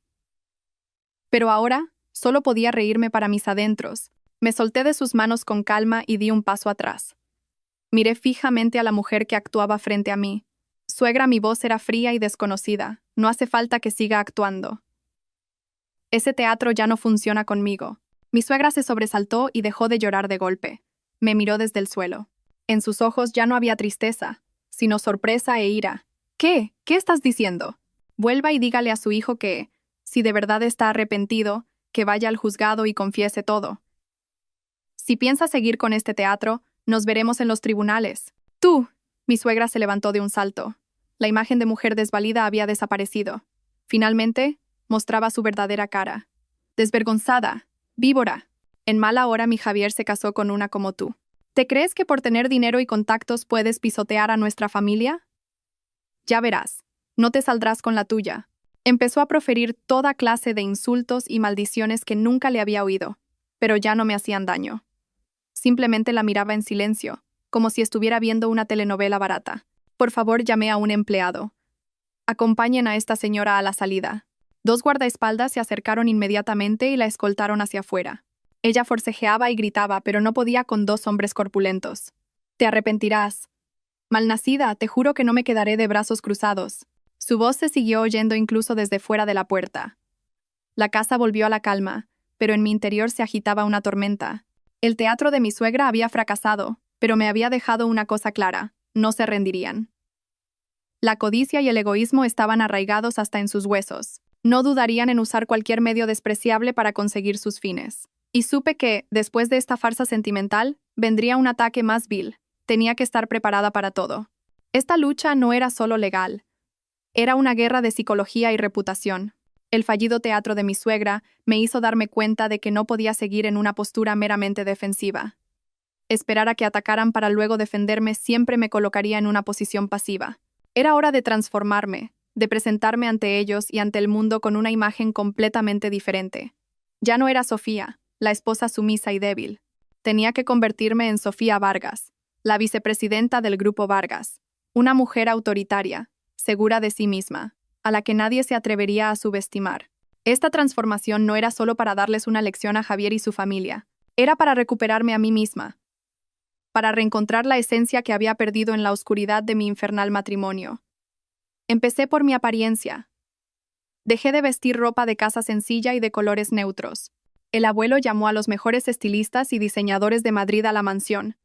Pero ahora, solo podía reírme para mis adentros. Me solté de sus manos con calma y di un paso atrás. Miré fijamente a la mujer que actuaba frente a mí. Suegra, mi voz era fría y desconocida. No hace falta que siga actuando. Ese teatro ya no funciona conmigo. Mi suegra se sobresaltó y dejó de llorar de golpe. Me miró desde el suelo. En sus ojos ya no había tristeza, sino sorpresa e ira. ¿Qué? ¿Qué estás diciendo? Vuelva y dígale a su hijo que, si de verdad está arrepentido, que vaya al juzgado y confiese todo. Si piensa seguir con este teatro, nos veremos en los tribunales. ¡Tú! Mi suegra se levantó de un salto. La imagen de mujer desvalida había desaparecido. Finalmente, mostraba su verdadera cara. Desvergonzada. Víbora. En mala hora mi Javier se casó con una como tú. ¿Te crees que por tener dinero y contactos puedes pisotear a nuestra familia? Ya verás. No te saldrás con la tuya. Empezó a proferir toda clase de insultos y maldiciones que nunca le había oído, pero ya no me hacían daño. Simplemente la miraba en silencio, como si estuviera viendo una telenovela barata. Por favor, llamé a un empleado. Acompañen a esta señora a la salida. 2 guardaespaldas se acercaron inmediatamente y la escoltaron hacia afuera. Ella forcejeaba y gritaba, pero no podía con 2 hombres corpulentos. Te arrepentirás. Malnacida, te juro que no me quedaré de brazos cruzados. Su voz se siguió oyendo incluso desde fuera de la puerta. La casa volvió a la calma, pero en mi interior se agitaba una tormenta. El teatro de mi suegra había fracasado, pero me había dejado una cosa clara: no se rendirían. La codicia y el egoísmo estaban arraigados hasta en sus huesos. No dudarían en usar cualquier medio despreciable para conseguir sus fines. Y supe que, después de esta farsa sentimental, vendría un ataque más vil. Tenía que estar preparada para todo. Esta lucha no era solo legal. Era una guerra de psicología y reputación. El fallido teatro de mi suegra me hizo darme cuenta de que no podía seguir en una postura meramente defensiva. Esperar a que atacaran para luego defenderme siempre me colocaría en una posición pasiva. Era hora de transformarme, de presentarme ante ellos y ante el mundo con una imagen completamente diferente. Ya no era Sofía, la esposa sumisa y débil. Tenía que convertirme en Sofía Vargas, la vicepresidenta del Grupo Vargas, una mujer autoritaria, segura de sí misma, a la que nadie se atrevería a subestimar. Esta transformación no era solo para darles una lección a Javier y su familia, era para recuperarme a mí misma, para reencontrar la esencia que había perdido en la oscuridad de mi infernal matrimonio. Empecé por mi apariencia. Dejé de vestir ropa de casa sencilla y de colores neutros. El abuelo llamó a los mejores estilistas y diseñadores de Madrid a la mansión.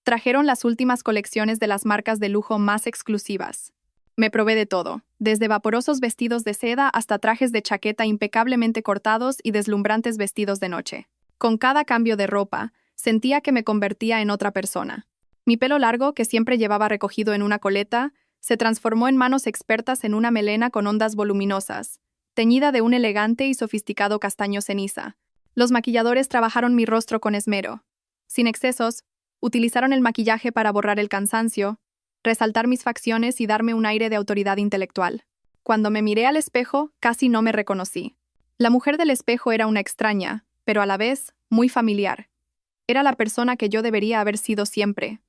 Trajeron las últimas colecciones de las marcas de lujo más exclusivas. Me probé de todo, desde vaporosos vestidos de seda hasta trajes de chaqueta impecablemente cortados y deslumbrantes vestidos de noche. Con cada cambio de ropa, sentía que me convertía en otra persona. Mi pelo largo, que siempre llevaba recogido en una coleta, se transformó en manos expertas en una melena con ondas voluminosas, teñida de un elegante y sofisticado castaño ceniza. Los maquilladores trabajaron mi rostro con esmero. Sin excesos, utilizaron el maquillaje para borrar el cansancio, resaltar mis facciones y darme un aire de autoridad intelectual. Cuando me miré al espejo, casi no me reconocí. La mujer del espejo era una extraña, pero a la vez, muy familiar. Era la persona que yo debería haber sido siempre.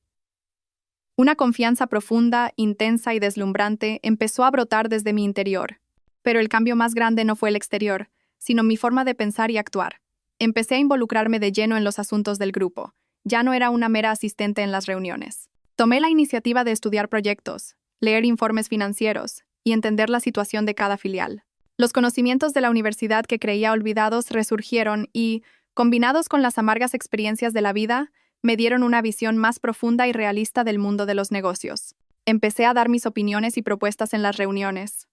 Una confianza profunda, intensa y deslumbrante empezó a brotar desde mi interior. Pero el cambio más grande no fue el exterior, sino mi forma de pensar y actuar. Empecé a involucrarme de lleno en los asuntos del grupo. Ya no era una mera asistente en las reuniones. Tomé la iniciativa de estudiar proyectos, leer informes financieros y entender la situación de cada filial. Los conocimientos de la universidad que creía olvidados resurgieron y, combinados con las amargas experiencias de la vida, me dieron una visión más profunda y realista del mundo de los negocios. Empecé a dar mis opiniones y propuestas en las reuniones.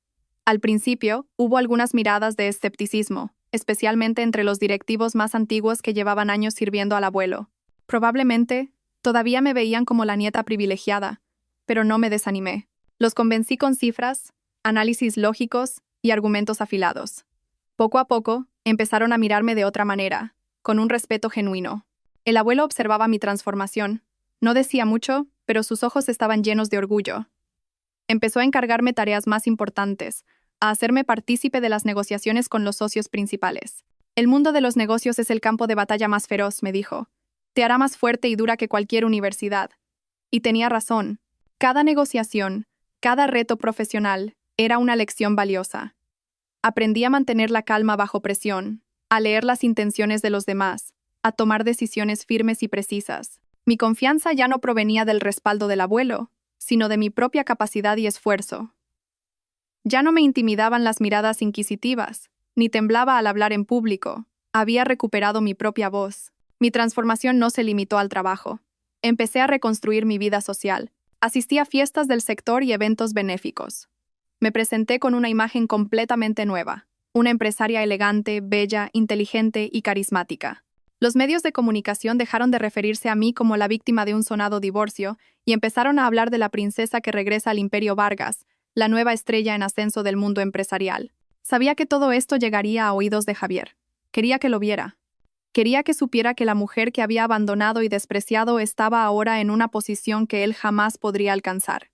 Al principio, hubo algunas miradas de escepticismo, especialmente entre los directivos más antiguos que llevaban años sirviendo al abuelo. Probablemente, Todavía me veían como la nieta privilegiada, pero no me desanimé. Los convencí con cifras, análisis lógicos y argumentos afilados. Poco a poco, empezaron a mirarme de otra manera, con un respeto genuino. El abuelo observaba mi transformación. No decía mucho, pero sus ojos estaban llenos de orgullo. Empezó a encargarme tareas más importantes, a hacerme partícipe de las negociaciones con los socios principales. El mundo de los negocios es el campo de batalla más feroz, me dijo. Te hará más fuerte y dura que cualquier universidad. Y tenía razón. Cada negociación, cada reto profesional, era una lección valiosa. Aprendí a mantener la calma bajo presión, a leer las intenciones de los demás, a tomar decisiones firmes y precisas. Mi confianza ya no provenía del respaldo del abuelo, sino de mi propia capacidad y esfuerzo. Ya no me intimidaban las miradas inquisitivas, ni temblaba al hablar en público. Había recuperado mi propia voz. Mi transformación no se limitó al trabajo. Empecé a reconstruir mi vida social. Asistí a fiestas del sector y eventos benéficos. Me presenté con una imagen completamente nueva, una empresaria elegante, bella, inteligente y carismática. Los medios de comunicación dejaron de referirse a mí como la víctima de un sonado divorcio y empezaron a hablar de la princesa que regresa al Imperio Vargas, la nueva estrella en ascenso del mundo empresarial. Sabía que todo esto llegaría a oídos de Javier. Quería que lo viera. Quería que supiera que la mujer que había abandonado y despreciado estaba ahora en una posición que él jamás podría alcanzar.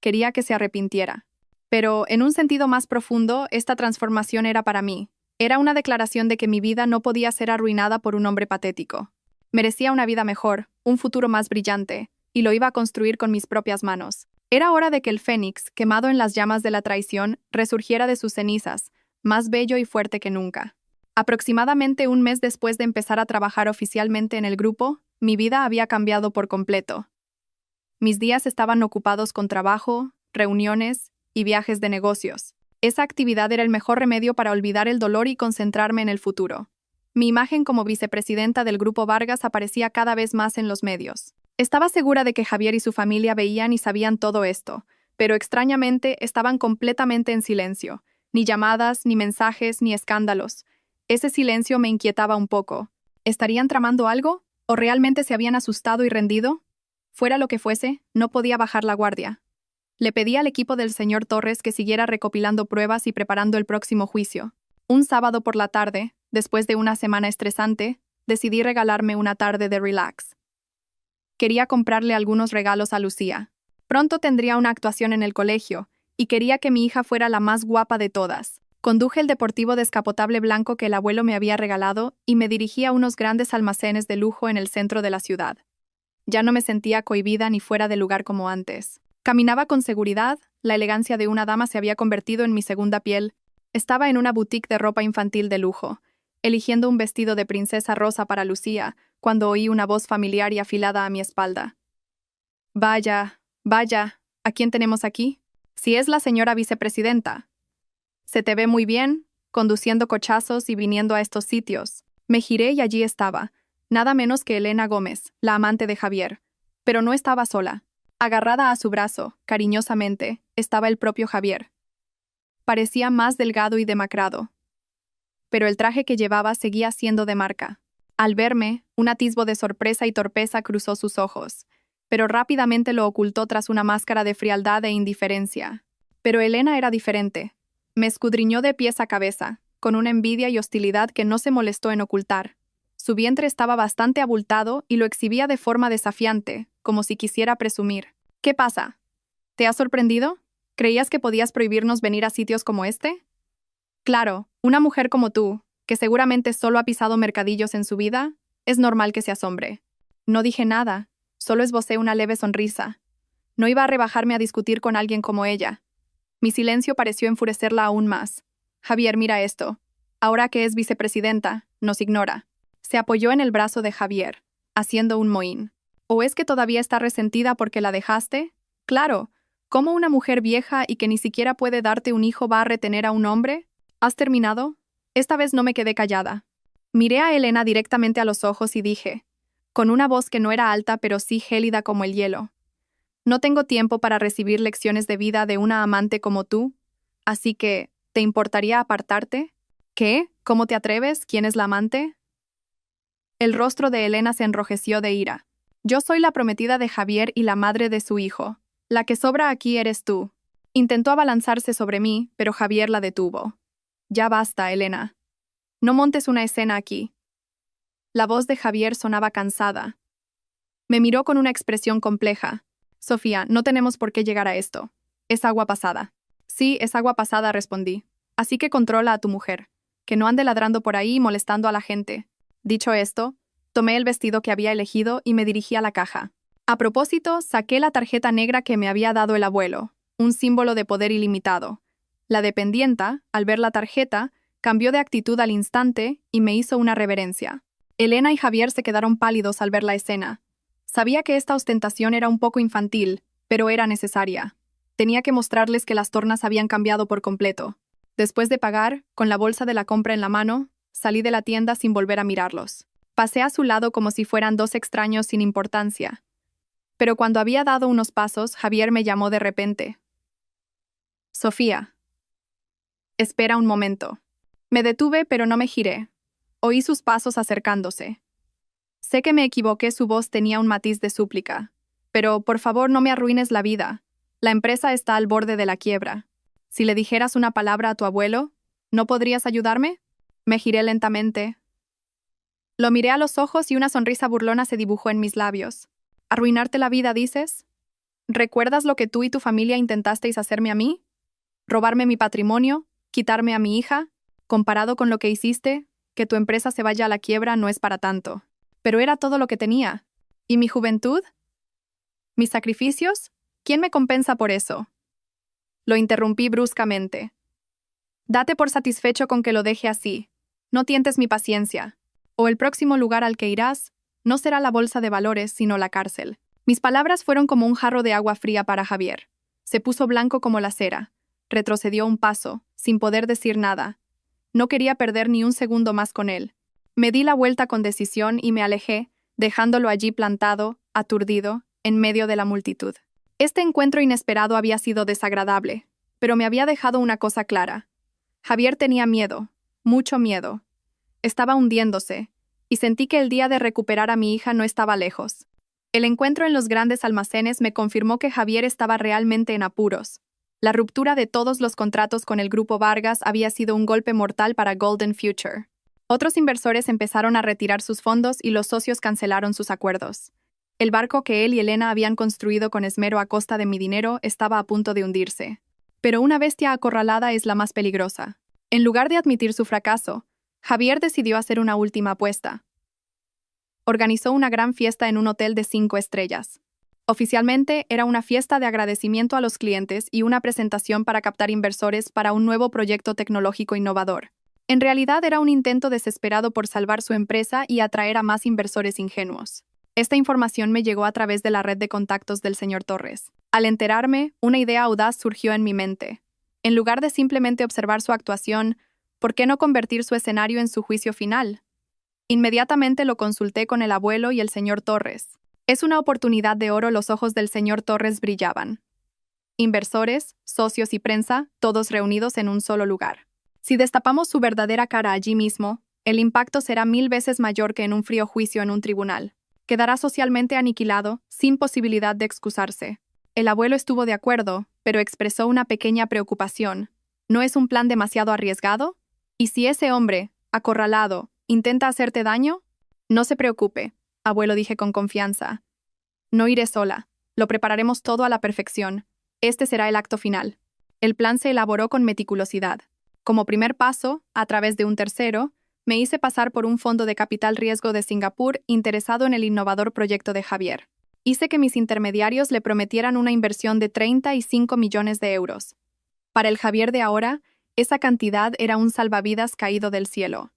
Quería que se arrepintiera. Pero, en un sentido más profundo, esta transformación era para mí. Era una declaración de que mi vida no podía ser arruinada por un hombre patético. Merecía una vida mejor, un futuro más brillante, y lo iba a construir con mis propias manos. Era hora de que el fénix, quemado en las llamas de la traición, resurgiera de sus cenizas, más bello y fuerte que nunca. Aproximadamente un mes después de empezar a trabajar oficialmente en el grupo, mi vida había cambiado por completo. Mis días estaban ocupados con trabajo, reuniones y viajes de negocios. Esa actividad era el mejor remedio para olvidar el dolor y concentrarme en el futuro. Mi imagen como vicepresidenta del Grupo Vargas aparecía cada vez más en los medios. Estaba segura de que Javier y su familia veían y sabían todo esto, pero extrañamente estaban completamente en silencio. Ni llamadas, ni mensajes, ni escándalos. Ese silencio me inquietaba un poco. ¿Estarían tramando algo? ¿O realmente se habían asustado y rendido? Fuera lo que fuese, no podía bajar la guardia. Le pedí al equipo del señor Torres que siguiera recopilando pruebas y preparando el próximo juicio. Un sábado por la tarde, después de una semana estresante, decidí regalarme una tarde de relax. Quería comprarle algunos regalos a Lucía. Pronto tendría una actuación en el colegio, y quería que mi hija fuera la más guapa de todas. Conduje el deportivo descapotable blanco que el abuelo me había regalado y me dirigí a unos grandes almacenes de lujo en el centro de la ciudad. Ya no me sentía cohibida ni fuera de lugar como antes. Caminaba con seguridad, la elegancia de una dama se había convertido en mi segunda piel. Estaba en una boutique de ropa infantil de lujo, eligiendo un vestido de princesa rosa para Lucía, cuando oí una voz familiar y afilada a mi espalda. Vaya, vaya, ¿a quién tenemos aquí? Si es la señora vicepresidenta. Se te ve muy bien, conduciendo cochazos y viniendo a estos sitios. Me giré y allí estaba, nada menos que Elena Gómez, la amante de Javier. Pero no estaba sola. Agarrada a su brazo, cariñosamente, estaba el propio Javier. Parecía más delgado y demacrado. Pero el traje que llevaba seguía siendo de marca. Al verme, un atisbo de sorpresa y torpeza cruzó sus ojos, pero rápidamente lo ocultó tras una máscara de frialdad e indiferencia. Pero Elena era diferente. Me escudriñó de pies a cabeza, con una envidia y hostilidad que no se molestó en ocultar. Su vientre estaba bastante abultado y lo exhibía de forma desafiante, como si quisiera presumir. ¿Qué pasa? ¿Te has sorprendido? ¿Creías que podías prohibirnos venir a sitios como este? Claro, una mujer como tú, que seguramente solo ha pisado mercadillos en su vida, es normal que se asombre. No dije nada, solo esbocé una leve sonrisa. No iba a rebajarme a discutir con alguien como ella. Mi silencio pareció enfurecerla aún más. Javier, mira esto. Ahora que es vicepresidenta, nos ignora. Se apoyó en el brazo de Javier, haciendo un mohín. ¿O es que todavía está resentida porque la dejaste? Claro, ¿cómo una mujer vieja y que ni siquiera puede darte un hijo va a retener a un hombre? ¿Has terminado? Esta vez no me quedé callada. Miré a Elena directamente a los ojos y dije, con una voz que no era alta pero sí gélida como el hielo. No tengo tiempo para recibir lecciones de vida de una amante como tú, así que, ¿te importaría apartarte? ¿Qué? ¿Cómo te atreves? ¿Quién es la amante? El rostro de Elena se enrojeció de ira. Yo soy la prometida de Javier y la madre de su hijo. La que sobra aquí eres tú. Intentó abalanzarse sobre mí, pero Javier la detuvo. Ya basta, Elena. No montes una escena aquí. La voz de Javier sonaba cansada. Me miró con una expresión compleja. Sofía, no tenemos por qué llegar a esto. Es agua pasada. Sí, es agua pasada, respondí. Así que controla a tu mujer. Que no ande ladrando por ahí y molestando a la gente. Dicho esto, tomé el vestido que había elegido y me dirigí a la caja. A propósito, saqué la tarjeta negra que me había dado el abuelo, un símbolo de poder ilimitado. La dependienta, al ver la tarjeta, cambió de actitud al instante y me hizo una reverencia. Elena y Javier se quedaron pálidos al ver la escena. Sabía que esta ostentación era un poco infantil, pero era necesaria. Tenía que mostrarles que las tornas habían cambiado por completo. Después de pagar, con la bolsa de la compra en la mano, salí de la tienda sin volver a mirarlos. Pasé a su lado como si fueran dos extraños sin importancia. Pero cuando había dado unos pasos, Javier me llamó de repente. Sofía. Espera un momento. Me detuve, pero no me giré. Oí sus pasos acercándose. Sé que me equivoqué, su voz tenía un matiz de súplica. Pero, por favor, no me arruines la vida. La empresa está al borde de la quiebra. Si le dijeras una palabra a tu abuelo, ¿no podrías ayudarme? Me giré lentamente. Lo miré a los ojos y una sonrisa burlona se dibujó en mis labios. ¿Arruinarte la vida, dices? ¿Recuerdas lo que tú y tu familia intentasteis hacerme a mí? ¿Robarme mi patrimonio? ¿Quitarme a mi hija? Comparado con lo que hiciste, que tu empresa se vaya a la quiebra no es para tanto. Pero era todo lo que tenía. ¿Y mi juventud? ¿Mis sacrificios? ¿Quién me compensa por eso? Lo interrumpí bruscamente. Date por satisfecho con que lo deje así. No tientes mi paciencia. O el próximo lugar al que irás no será la bolsa de valores, sino la cárcel. Mis palabras fueron como un jarro de agua fría para Javier. Se puso blanco como la cera. Retrocedió un paso, sin poder decir nada. No quería perder ni un segundo más con él. Me di la vuelta con decisión y me alejé, dejándolo allí plantado, aturdido, en medio de la multitud. Este encuentro inesperado había sido desagradable, pero me había dejado una cosa clara. Javier tenía miedo, mucho miedo. Estaba hundiéndose, y sentí que el día de recuperar a mi hija no estaba lejos. El encuentro en los grandes almacenes me confirmó que Javier estaba realmente en apuros. La ruptura de todos los contratos con el Grupo Vargas había sido un golpe mortal para Golden Future. Otros inversores empezaron a retirar sus fondos y los socios cancelaron sus acuerdos. El barco que él y Elena habían construido con esmero a costa de mi dinero estaba a punto de hundirse. Pero una bestia acorralada es la más peligrosa. En lugar de admitir su fracaso, Javier decidió hacer una última apuesta. Organizó una gran fiesta en un hotel de 5 estrellas. Oficialmente, era una fiesta de agradecimiento a los clientes y una presentación para captar inversores para un nuevo proyecto tecnológico innovador. En realidad, era un intento desesperado por salvar su empresa y atraer a más inversores ingenuos. Esta información me llegó a través de la red de contactos del señor Torres. Al enterarme, una idea audaz surgió en mi mente. En lugar de simplemente observar su actuación, ¿por qué no convertir su escenario en su juicio final? Inmediatamente lo consulté con el abuelo y el señor Torres. Es una oportunidad de oro, los ojos del señor Torres brillaban. Inversores, socios y prensa, todos reunidos en un solo lugar. Si destapamos su verdadera cara allí mismo, el impacto será 1000 veces mayor que en un frío juicio en un tribunal. Quedará socialmente aniquilado, sin posibilidad de excusarse. El abuelo estuvo de acuerdo, pero expresó una pequeña preocupación. ¿No es un plan demasiado arriesgado? ¿Y si ese hombre, acorralado, intenta hacerte daño? No se preocupe, abuelo, dije con confianza. No iré sola. Lo prepararemos todo a la perfección. Este será el acto final. El plan se elaboró con meticulosidad. Como primer paso, a través de un tercero, me hice pasar por un fondo de capital riesgo de Singapur interesado en el innovador proyecto de Javier. Hice que mis intermediarios le prometieran una inversión de 35 millones de euros. Para el Javier de ahora, esa cantidad era un salvavidas caído del cielo.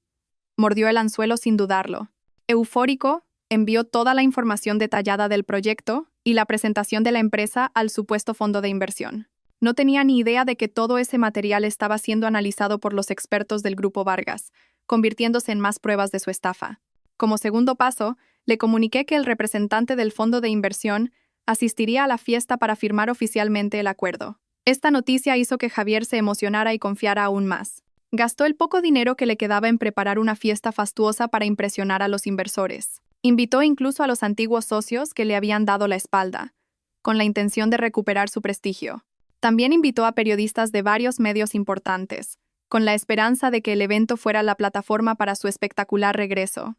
Mordió el anzuelo sin dudarlo. Eufórico, envió toda la información detallada del proyecto y la presentación de la empresa al supuesto fondo de inversión. No tenía ni idea de que todo ese material estaba siendo analizado por los expertos del Grupo Vargas, convirtiéndose en más pruebas de su estafa. Como segundo paso, le comuniqué que el representante del fondo de inversión asistiría a la fiesta para firmar oficialmente el acuerdo. Esta noticia hizo que Javier se emocionara y confiara aún más. Gastó el poco dinero que le quedaba en preparar una fiesta fastuosa para impresionar a los inversores. Invitó incluso a los antiguos socios que le habían dado la espalda, con la intención de recuperar su prestigio. También invitó a periodistas de varios medios importantes, con la esperanza de que el evento fuera la plataforma para su espectacular regreso.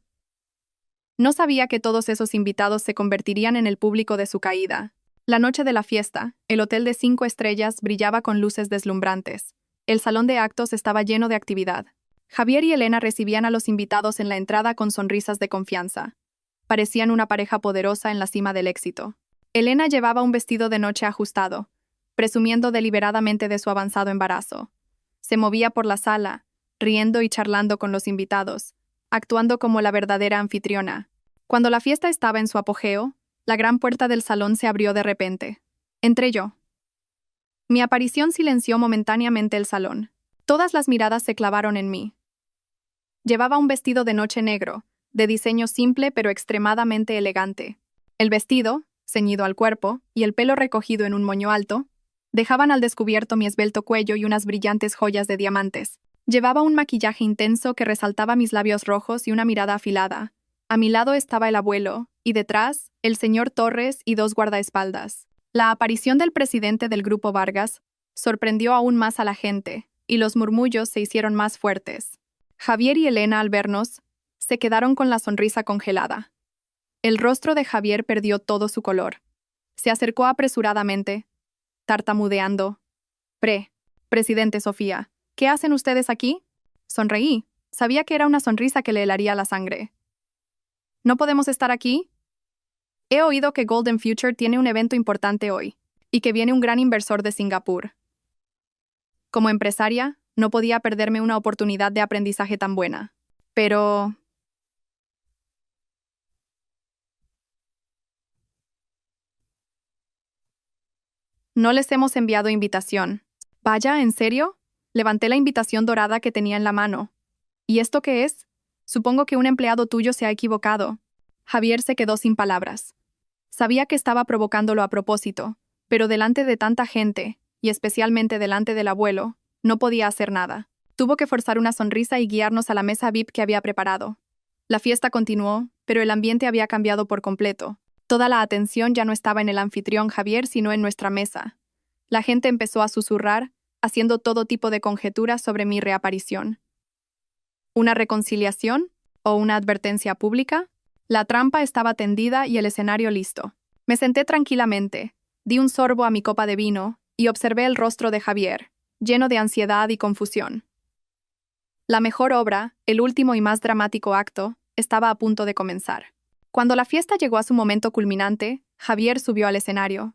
No sabía que todos esos invitados se convertirían en el público de su caída. La noche de la fiesta, el hotel de 5 estrellas brillaba con luces deslumbrantes. El salón de actos estaba lleno de actividad. Javier y Elena recibían a los invitados en la entrada con sonrisas de confianza. Parecían una pareja poderosa en la cima del éxito. Elena llevaba un vestido de noche ajustado, presumiendo deliberadamente de su avanzado embarazo. Se movía por la sala, riendo y charlando con los invitados, actuando como la verdadera anfitriona. Cuando la fiesta estaba en su apogeo, la gran puerta del salón se abrió de repente. Entré yo. Mi aparición silenció momentáneamente el salón. Todas las miradas se clavaron en mí. Llevaba un vestido de noche negro, de diseño simple pero extremadamente elegante. El vestido, ceñido al cuerpo, y el pelo recogido en un moño alto, dejaban al descubierto mi esbelto cuello y unas brillantes joyas de diamantes. Llevaba un maquillaje intenso que resaltaba mis labios rojos y una mirada afilada. A mi lado estaba el abuelo, y detrás, el señor Torres y 2 guardaespaldas. La aparición del presidente del Grupo Vargas sorprendió aún más a la gente, y los murmullos se hicieron más fuertes. Javier y Elena, al vernos, se quedaron con la sonrisa congelada. El rostro de Javier perdió todo su color. Se acercó apresuradamente, tartamudeando. Presidente Sofía, ¿qué hacen ustedes aquí? Sonreí. Sabía que era una sonrisa que le helaría la sangre. ¿No podemos estar aquí? He oído que Golden Future tiene un evento importante hoy, y que viene un gran inversor de Singapur. Como empresaria, no podía perderme una oportunidad de aprendizaje tan buena. Pero... no les hemos enviado invitación. Vaya, ¿en serio? Levanté la invitación dorada que tenía en la mano. ¿Y esto qué es? Supongo que un empleado tuyo se ha equivocado. Javier se quedó sin palabras. Sabía que estaba provocándolo a propósito, pero delante de tanta gente, y especialmente delante del abuelo, no podía hacer nada. Tuvo que forzar una sonrisa y guiarnos a la mesa VIP que había preparado. La fiesta continuó, pero el ambiente había cambiado por completo. Toda la atención ya no estaba en el anfitrión Javier, sino en nuestra mesa. La gente empezó a susurrar, haciendo todo tipo de conjeturas sobre mi reaparición. ¿Una reconciliación? ¿O una advertencia pública? La trampa estaba tendida y el escenario listo. Me senté tranquilamente, di un sorbo a mi copa de vino y observé el rostro de Javier, lleno de ansiedad y confusión. La mejor obra, el último y más dramático acto, estaba a punto de comenzar. Cuando la fiesta llegó a su momento culminante, Javier subió al escenario.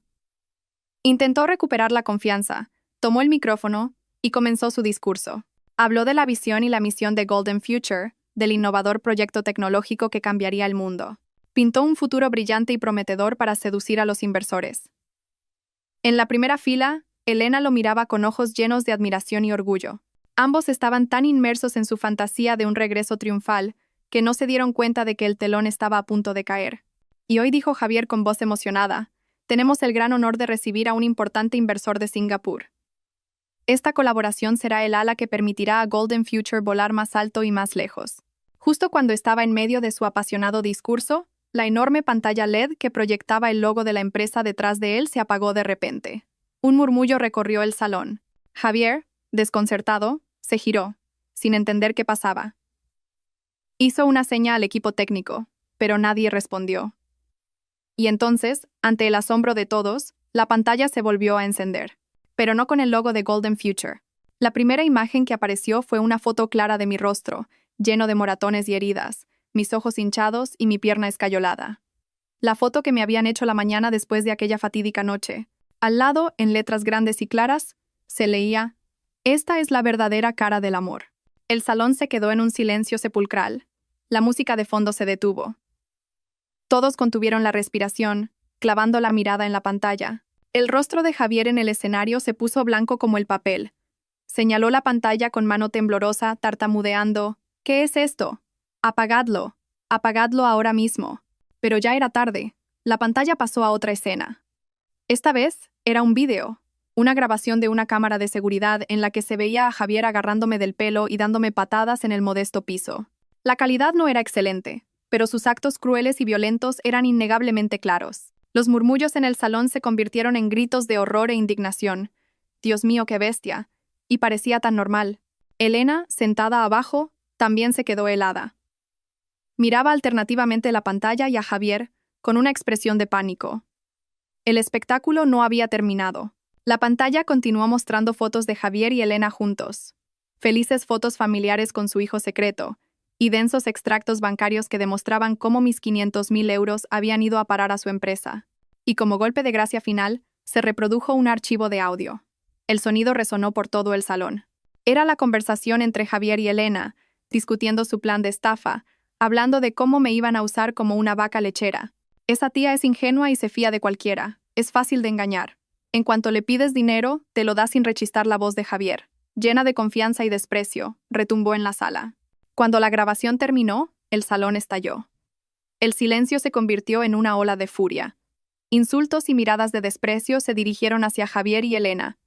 Intentó recuperar la confianza, tomó el micrófono y comenzó su discurso. Habló de la visión y la misión de Golden Future, del innovador proyecto tecnológico que cambiaría el mundo. Pintó un futuro brillante y prometedor para seducir a los inversores. En la primera fila, Elena lo miraba con ojos llenos de admiración y orgullo. Ambos estaban tan inmersos en su fantasía de un regreso triunfal que no se dieron cuenta de que el telón estaba a punto de caer. Y hoy dijo Javier con voz emocionada, tenemos el gran honor de recibir a un importante inversor de Singapur. Esta colaboración será el ala que permitirá a Golden Future volar más alto y más lejos. Justo cuando estaba en medio de su apasionado discurso, la enorme pantalla LED que proyectaba el logo de la empresa detrás de él se apagó de repente. Un murmullo recorrió el salón. Javier, desconcertado, se giró, sin entender qué pasaba. Hizo una seña al equipo técnico, pero nadie respondió. Y entonces, ante el asombro de todos, la pantalla se volvió a encender, pero no con el logo de Golden Future. La primera imagen que apareció fue una foto clara de mi rostro, lleno de moratones y heridas, mis ojos hinchados y mi pierna escayolada. La foto que me habían hecho la mañana después de aquella fatídica noche. Al lado, en letras grandes y claras, se leía: «Esta es la verdadera cara del amor». El salón se quedó en un silencio sepulcral. La música de fondo se detuvo. Todos contuvieron la respiración, clavando la mirada en la pantalla. El rostro de Javier en el escenario se puso blanco como el papel. Señaló la pantalla con mano temblorosa, tartamudeando: «¿Qué es esto? Apagadlo. Apagadlo ahora mismo». Pero ya era tarde. La pantalla pasó a otra escena. Esta vez era un vídeo, una grabación de una cámara de seguridad en la que se veía a Javier agarrándome del pelo y dándome patadas en el modesto piso. La calidad no era excelente, pero sus actos crueles y violentos eran innegablemente claros. Los murmullos en el salón se convirtieron en gritos de horror e indignación. Dios mío, qué bestia. Y parecía tan normal. Elena, sentada abajo, también se quedó helada. Miraba alternativamente la pantalla y a Javier, con una expresión de pánico. El espectáculo no había terminado. La pantalla continuó mostrando fotos de Javier y Elena juntos. Felices fotos familiares con su hijo secreto, y densos extractos bancarios que demostraban cómo mis 500.000 euros habían ido a parar a su empresa. Y como golpe de gracia final, se reprodujo un archivo de audio. El sonido resonó por todo el salón. Era la conversación entre Javier y Elena, discutiendo su plan de estafa, hablando de cómo me iban a usar como una vaca lechera. Esa tía es ingenua y se fía de cualquiera. Es fácil de engañar. En cuanto le pides dinero, te lo da sin rechistar la voz de Javier. Llena de confianza y desprecio, retumbó en la sala. Cuando la grabación terminó, el salón estalló. El silencio se convirtió en una ola de furia. Insultos y miradas de desprecio se dirigieron hacia Javier y Elena.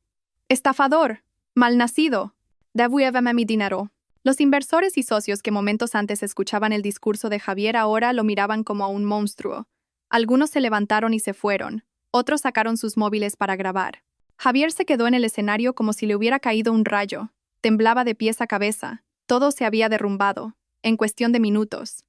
¡Estafador! ¡Malnacido! ¡Devuélveme mi dinero! Los inversores y socios que momentos antes escuchaban el discurso de Javier ahora lo miraban como a un monstruo. Algunos se levantaron y se fueron. Otros sacaron sus móviles para grabar. Javier se quedó en el escenario como si le hubiera caído un rayo. Temblaba de pies a cabeza. Todo se había derrumbado, en cuestión de minutos.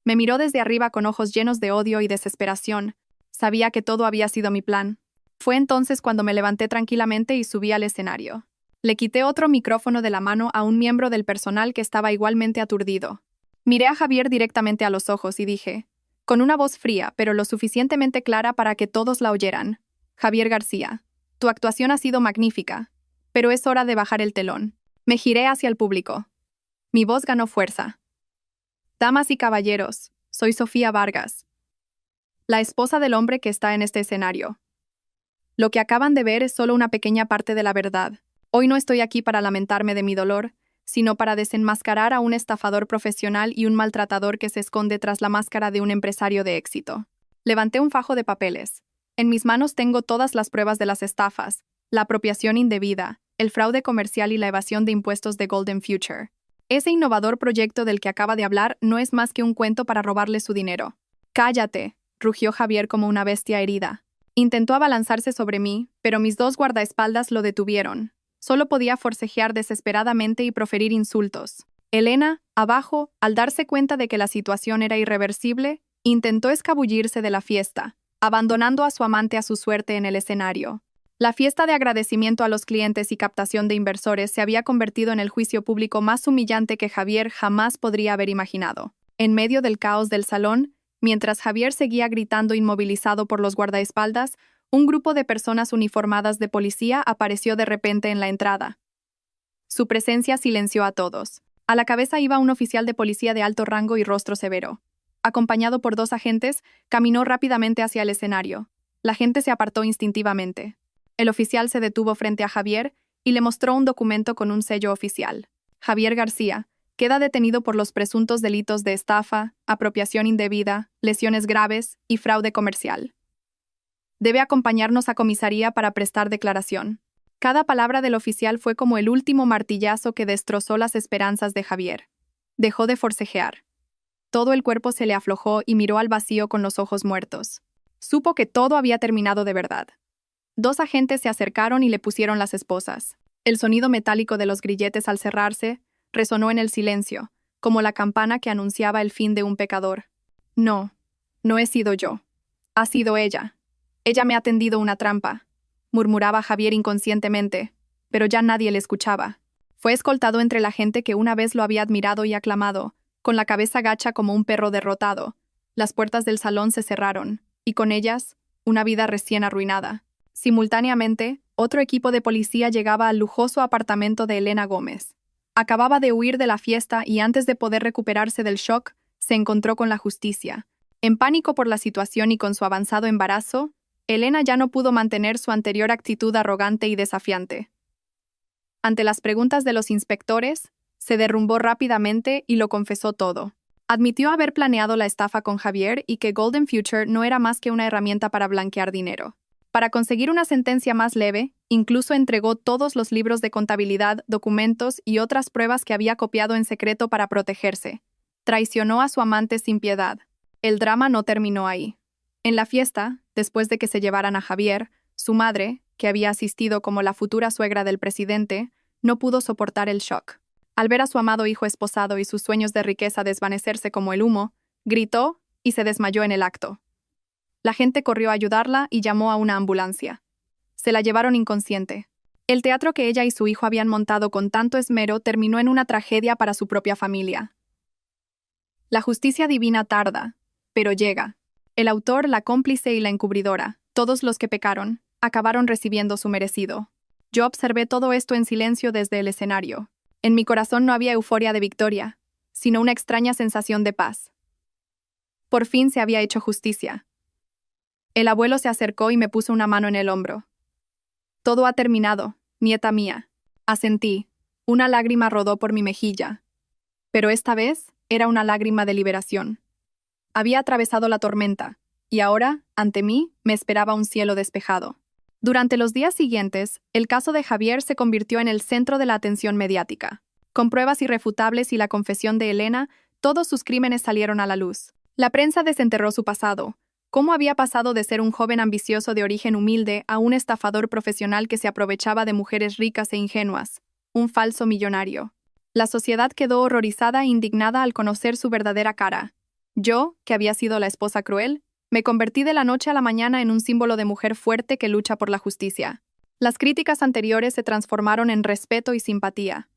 Me miró desde arriba con ojos llenos de odio y desesperación. Sabía que todo había sido mi plan. Fue entonces cuando me levanté tranquilamente y subí al escenario. Le quité otro micrófono de la mano a un miembro del personal que estaba igualmente aturdido. Miré a Javier directamente a los ojos y dije, con una voz fría, pero lo suficientemente clara para que todos la oyeran: Javier García, tu actuación ha sido magnífica, pero es hora de bajar el telón. Me giré hacia el público. Mi voz ganó fuerza. Damas y caballeros, soy Sofía Vargas, la esposa del hombre que está en este escenario. Lo que acaban de ver es solo una pequeña parte de la verdad. Hoy no estoy aquí para lamentarme de mi dolor, sino para desenmascarar a un estafador profesional y un maltratador que se esconde tras la máscara de un empresario de éxito. Levanté un fajo de papeles. En mis manos tengo todas las pruebas de las estafas, la apropiación indebida, el fraude comercial y la evasión de impuestos de Golden Future. Ese innovador proyecto del que acaba de hablar no es más que un cuento para robarle su dinero. «Cállate», rugió Javier como una bestia herida. Intentó abalanzarse sobre mí, pero mis dos guardaespaldas lo detuvieron. Solo podía forcejear desesperadamente y proferir insultos. Elena, abajo, al darse cuenta de que la situación era irreversible, intentó escabullirse de la fiesta, abandonando a su amante a su suerte en el escenario. La fiesta de agradecimiento a los clientes y captación de inversores se había convertido en el juicio público más humillante que Javier jamás podría haber imaginado. En medio del caos del salón, mientras Javier seguía gritando inmovilizado por los guardaespaldas, un grupo de personas uniformadas de policía apareció de repente en la entrada. Su presencia silenció a todos. A la cabeza iba un oficial de policía de alto rango y rostro severo. Acompañado por dos agentes, caminó rápidamente hacia el escenario. La gente se apartó instintivamente. El oficial se detuvo frente a Javier y le mostró un documento con un sello oficial. Javier García queda detenido por los presuntos delitos de estafa, apropiación indebida, lesiones graves y fraude comercial. Debe acompañarnos a comisaría para prestar declaración. Cada palabra del oficial fue como el último martillazo que destrozó las esperanzas de Javier. Dejó de forcejear. Todo el cuerpo se le aflojó y miró al vacío con los ojos muertos. Supo que todo había terminado de verdad. Dos agentes se acercaron y le pusieron las esposas. El sonido metálico de los grilletes al cerrarse resonó en el silencio, como la campana que anunciaba el fin de un pecador. No, no he sido yo. Ha sido ella. Ella me ha tendido una trampa, murmuraba Javier inconscientemente, pero ya nadie le escuchaba. Fue escoltado entre la gente que una vez lo había admirado y aclamado, con la cabeza gacha como un perro derrotado. Las puertas del salón se cerraron, y con ellas, una vida recién arruinada. Simultáneamente, otro equipo de policía llegaba al lujoso apartamento de Elena Gómez. Acababa de huir de la fiesta y antes de poder recuperarse del shock, se encontró con la justicia. En pánico por la situación y con su avanzado embarazo, Elena ya no pudo mantener su anterior actitud arrogante y desafiante. Ante las preguntas de los inspectores, se derrumbó rápidamente y lo confesó todo. Admitió haber planeado la estafa con Javier y que Golden Future no era más que una herramienta para blanquear dinero. Para conseguir una sentencia más leve, incluso entregó todos los libros de contabilidad, documentos y otras pruebas que había copiado en secreto para protegerse. Traicionó a su amante sin piedad. El drama no terminó ahí. En la fiesta, después de que se llevaran a Javier, su madre, que había asistido como la futura suegra del presidente, no pudo soportar el shock. Al ver a su amado hijo esposado y sus sueños de riqueza desvanecerse como el humo, gritó y se desmayó en el acto. La gente corrió a ayudarla y llamó a una ambulancia. Se la llevaron inconsciente. El teatro que ella y su hijo habían montado con tanto esmero terminó en una tragedia para su propia familia. La justicia divina tarda, pero llega. El autor, la cómplice y la encubridora, todos los que pecaron, acabaron recibiendo su merecido. Yo observé todo esto en silencio desde el escenario. En mi corazón no había euforia de victoria, sino una extraña sensación de paz. Por fin se había hecho justicia. El abuelo se acercó y me puso una mano en el hombro. Todo ha terminado, nieta mía. Asentí. Una lágrima rodó por mi mejilla. Pero esta vez era una lágrima de liberación. Había atravesado la tormenta, y ahora, ante mí, me esperaba un cielo despejado. Durante los días siguientes, el caso de Javier se convirtió en el centro de la atención mediática. Con pruebas irrefutables y la confesión de Elena, todos sus crímenes salieron a la luz. La prensa desenterró su pasado. ¿Cómo había pasado de ser un joven ambicioso de origen humilde a un estafador profesional que se aprovechaba de mujeres ricas e ingenuas? Un falso millonario. La sociedad quedó horrorizada e indignada al conocer su verdadera cara. Yo, que había sido la esposa cruel, me convertí de la noche a la mañana en un símbolo de mujer fuerte que lucha por la justicia. Las críticas anteriores se transformaron en respeto y simpatía.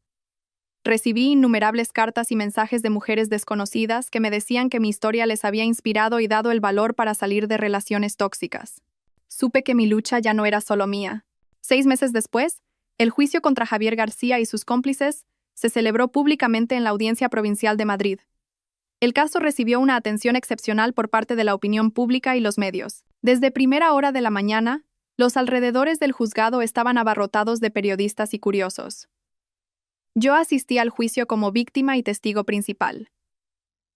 Recibí innumerables cartas y mensajes de mujeres desconocidas que me decían que mi historia les había inspirado y dado el valor para salir de relaciones tóxicas. Supe que mi lucha ya no era solo mía. 6 meses después, el juicio contra Javier García y sus cómplices se celebró públicamente en la Audiencia Provincial de Madrid. El caso recibió una atención excepcional por parte de la opinión pública y los medios. Desde primera hora de la mañana, los alrededores del juzgado estaban abarrotados de periodistas y curiosos. Yo asistí al juicio como víctima y testigo principal.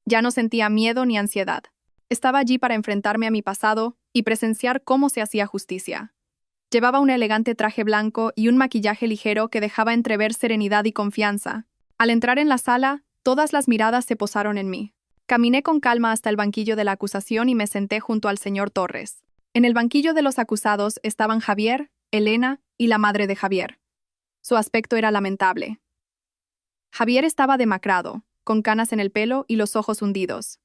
Ya no sentía miedo ni ansiedad. Estaba allí para enfrentarme a mi pasado y presenciar cómo se hacía justicia. Llevaba un elegante traje blanco y un maquillaje ligero que dejaba entrever serenidad y confianza. Al entrar en la sala, todas las miradas se posaron en mí. Caminé con calma hasta el banquillo de la acusación y me senté junto al señor Torres. En el banquillo de los acusados estaban Javier, Elena y la madre de Javier. Su aspecto era lamentable. Javier estaba demacrado, con canas en el pelo y los ojos hundidos.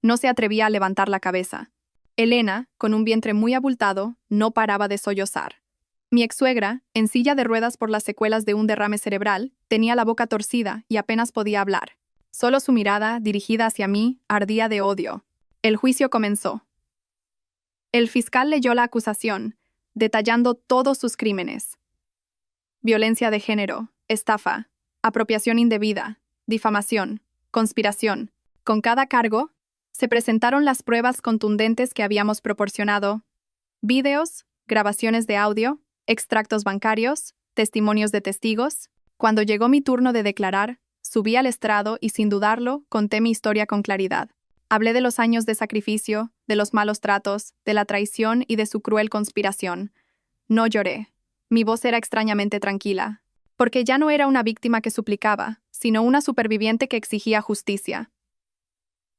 No se atrevía a levantar la cabeza. Elena, con un vientre muy abultado, no paraba de sollozar. Mi ex-suegra, en silla de ruedas por las secuelas de un derrame cerebral, tenía la boca torcida y apenas podía hablar. Solo su mirada, dirigida hacia mí, ardía de odio. El juicio comenzó. El fiscal leyó la acusación, detallando todos sus crímenes. Violencia de género, estafa, apropiación indebida, difamación, conspiración. Con cada cargo, se presentaron las pruebas contundentes que habíamos proporcionado: vídeos, grabaciones de audio, extractos bancarios, testimonios de testigos. Cuando llegó mi turno de declarar, subí al estrado y, sin dudarlo, conté mi historia con claridad. Hablé de los años de sacrificio, de los malos tratos, de la traición y de su cruel conspiración. No lloré. Mi voz era extrañamente tranquila, porque ya no era una víctima que suplicaba, sino una superviviente que exigía justicia.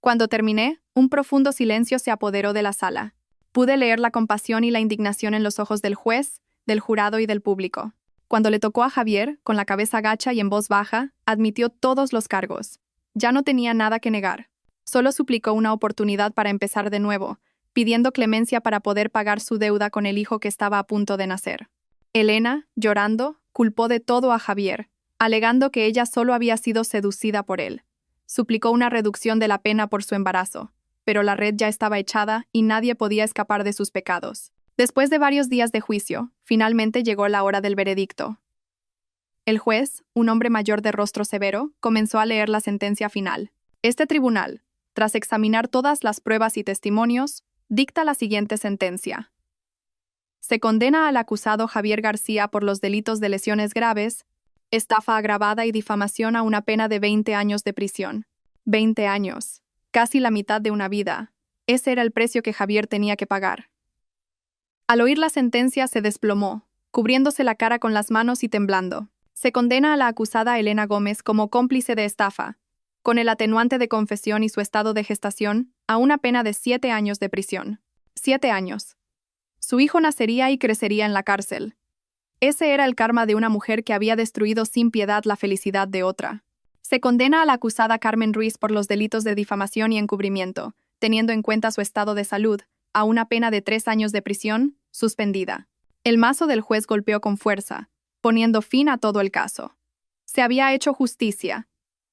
Cuando terminé, un profundo silencio se apoderó de la sala. Pude leer la compasión y la indignación en los ojos del juez, del jurado y del público. Cuando le tocó a Javier, con la cabeza gacha y en voz baja, admitió todos los cargos. Ya no tenía nada que negar. Solo suplicó una oportunidad para empezar de nuevo, pidiendo clemencia para poder pagar su deuda con el hijo que estaba a punto de nacer. Elena, llorando, culpó de todo a Javier, alegando que ella solo había sido seducida por él. Suplicó una reducción de la pena por su embarazo, pero la red ya estaba echada y nadie podía escapar de sus pecados. Después de varios días de juicio, finalmente llegó la hora del veredicto. El juez, un hombre mayor de rostro severo, comenzó a leer la sentencia final. Este tribunal, tras examinar todas las pruebas y testimonios, dicta la siguiente sentencia. Se condena al acusado Javier García por los delitos de lesiones graves, estafa agravada y difamación a una pena de 20 años de prisión. 20 años. Casi la mitad de una vida. Ese era el precio que Javier tenía que pagar. Al oír la sentencia se desplomó, cubriéndose la cara con las manos y temblando. Se condena a la acusada Elena Gómez como cómplice de estafa, con el atenuante de confesión y su estado de gestación, a una pena de 7 años de prisión. 7 años. Su hijo nacería y crecería en la cárcel. Ese era el karma de una mujer que había destruido sin piedad la felicidad de otra. Se condena a la acusada Carmen Ruiz por los delitos de difamación y encubrimiento, teniendo en cuenta su estado de salud, a una pena de 3 años de prisión, suspendida. El mazo del juez golpeó con fuerza, poniendo fin a todo el caso. Se había hecho justicia.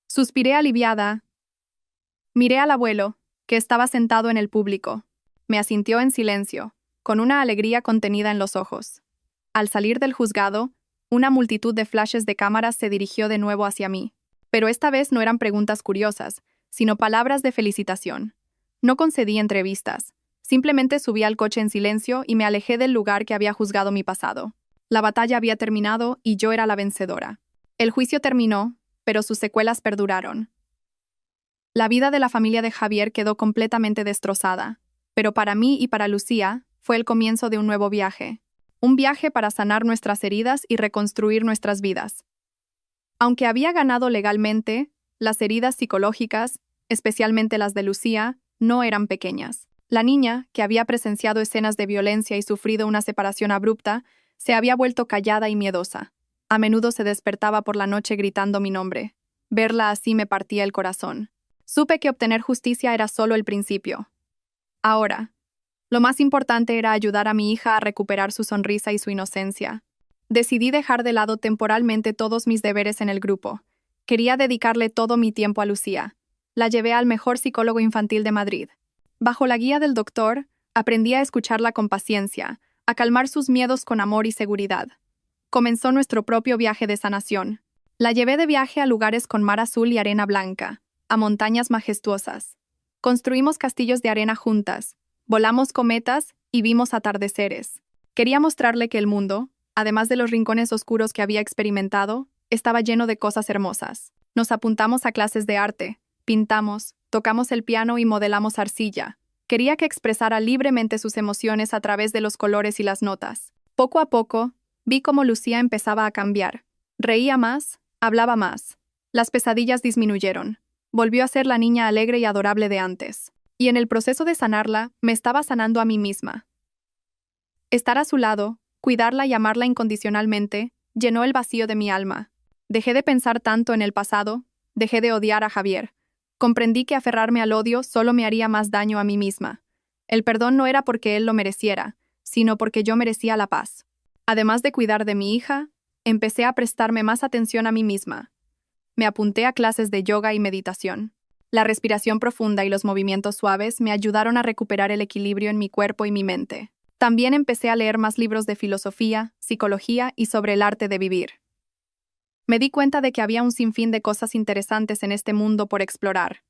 Suspiré aliviada. Miré al abuelo, que estaba sentado en el público. Me asintió en silencio, con una alegría contenida en los ojos. Al salir del juzgado, una multitud de flashes de cámaras se dirigió de nuevo hacia mí. Pero esta vez no eran preguntas curiosas, sino palabras de felicitación. No concedí entrevistas. Simplemente subí al coche en silencio y me alejé del lugar que había juzgado mi pasado. La batalla había terminado y yo era la vencedora. El juicio terminó, pero sus secuelas perduraron. La vida de la familia de Javier quedó completamente destrozada, pero para mí y para Lucía fue el comienzo de un nuevo viaje. Un viaje para sanar nuestras heridas y reconstruir nuestras vidas. Aunque había ganado legalmente, las heridas psicológicas, especialmente las de Lucía, no eran pequeñas. La niña, que había presenciado escenas de violencia y sufrido una separación abrupta, se había vuelto callada y miedosa. A menudo se despertaba por la noche gritando mi nombre. Verla así me partía el corazón. Supe que obtener justicia era solo el principio. Ahora, lo más importante era ayudar a mi hija a recuperar su sonrisa y su inocencia. Decidí dejar de lado temporalmente todos mis deberes en el grupo. Quería dedicarle todo mi tiempo a Lucía. La llevé al mejor psicólogo infantil de Madrid. Bajo la guía del doctor, aprendí a escucharla con paciencia, a calmar sus miedos con amor y seguridad. Comenzó nuestro propio viaje de sanación. La llevé de viaje a lugares con mar azul y arena blanca, a montañas majestuosas. Construimos castillos de arena juntas, volamos cometas y vimos atardeceres. Quería mostrarle que el mundo, además de los rincones oscuros que había experimentado, estaba lleno de cosas hermosas. Nos apuntamos a clases de arte, pintamos, tocamos el piano y modelamos arcilla. Quería que expresara libremente sus emociones a través de los colores y las notas. Poco a poco, vi cómo Lucía empezaba a cambiar. Reía más, hablaba más. Las pesadillas disminuyeron. Volvió a ser la niña alegre y adorable de antes. Y en el proceso de sanarla, me estaba sanando a mí misma. Estar a su lado, cuidarla y amarla incondicionalmente, llenó el vacío de mi alma. Dejé de pensar tanto en el pasado, dejé de odiar a Javier. Comprendí que aferrarme al odio solo me haría más daño a mí misma. El perdón no era porque él lo mereciera, sino porque yo merecía la paz. Además de cuidar de mi hija, empecé a prestarme más atención a mí misma. Me apunté a clases de yoga y meditación. La respiración profunda y los movimientos suaves me ayudaron a recuperar el equilibrio en mi cuerpo y mi mente. También empecé a leer más libros de filosofía, psicología y sobre el arte de vivir. Me di cuenta de que había un sinfín de cosas interesantes en este mundo por explorar.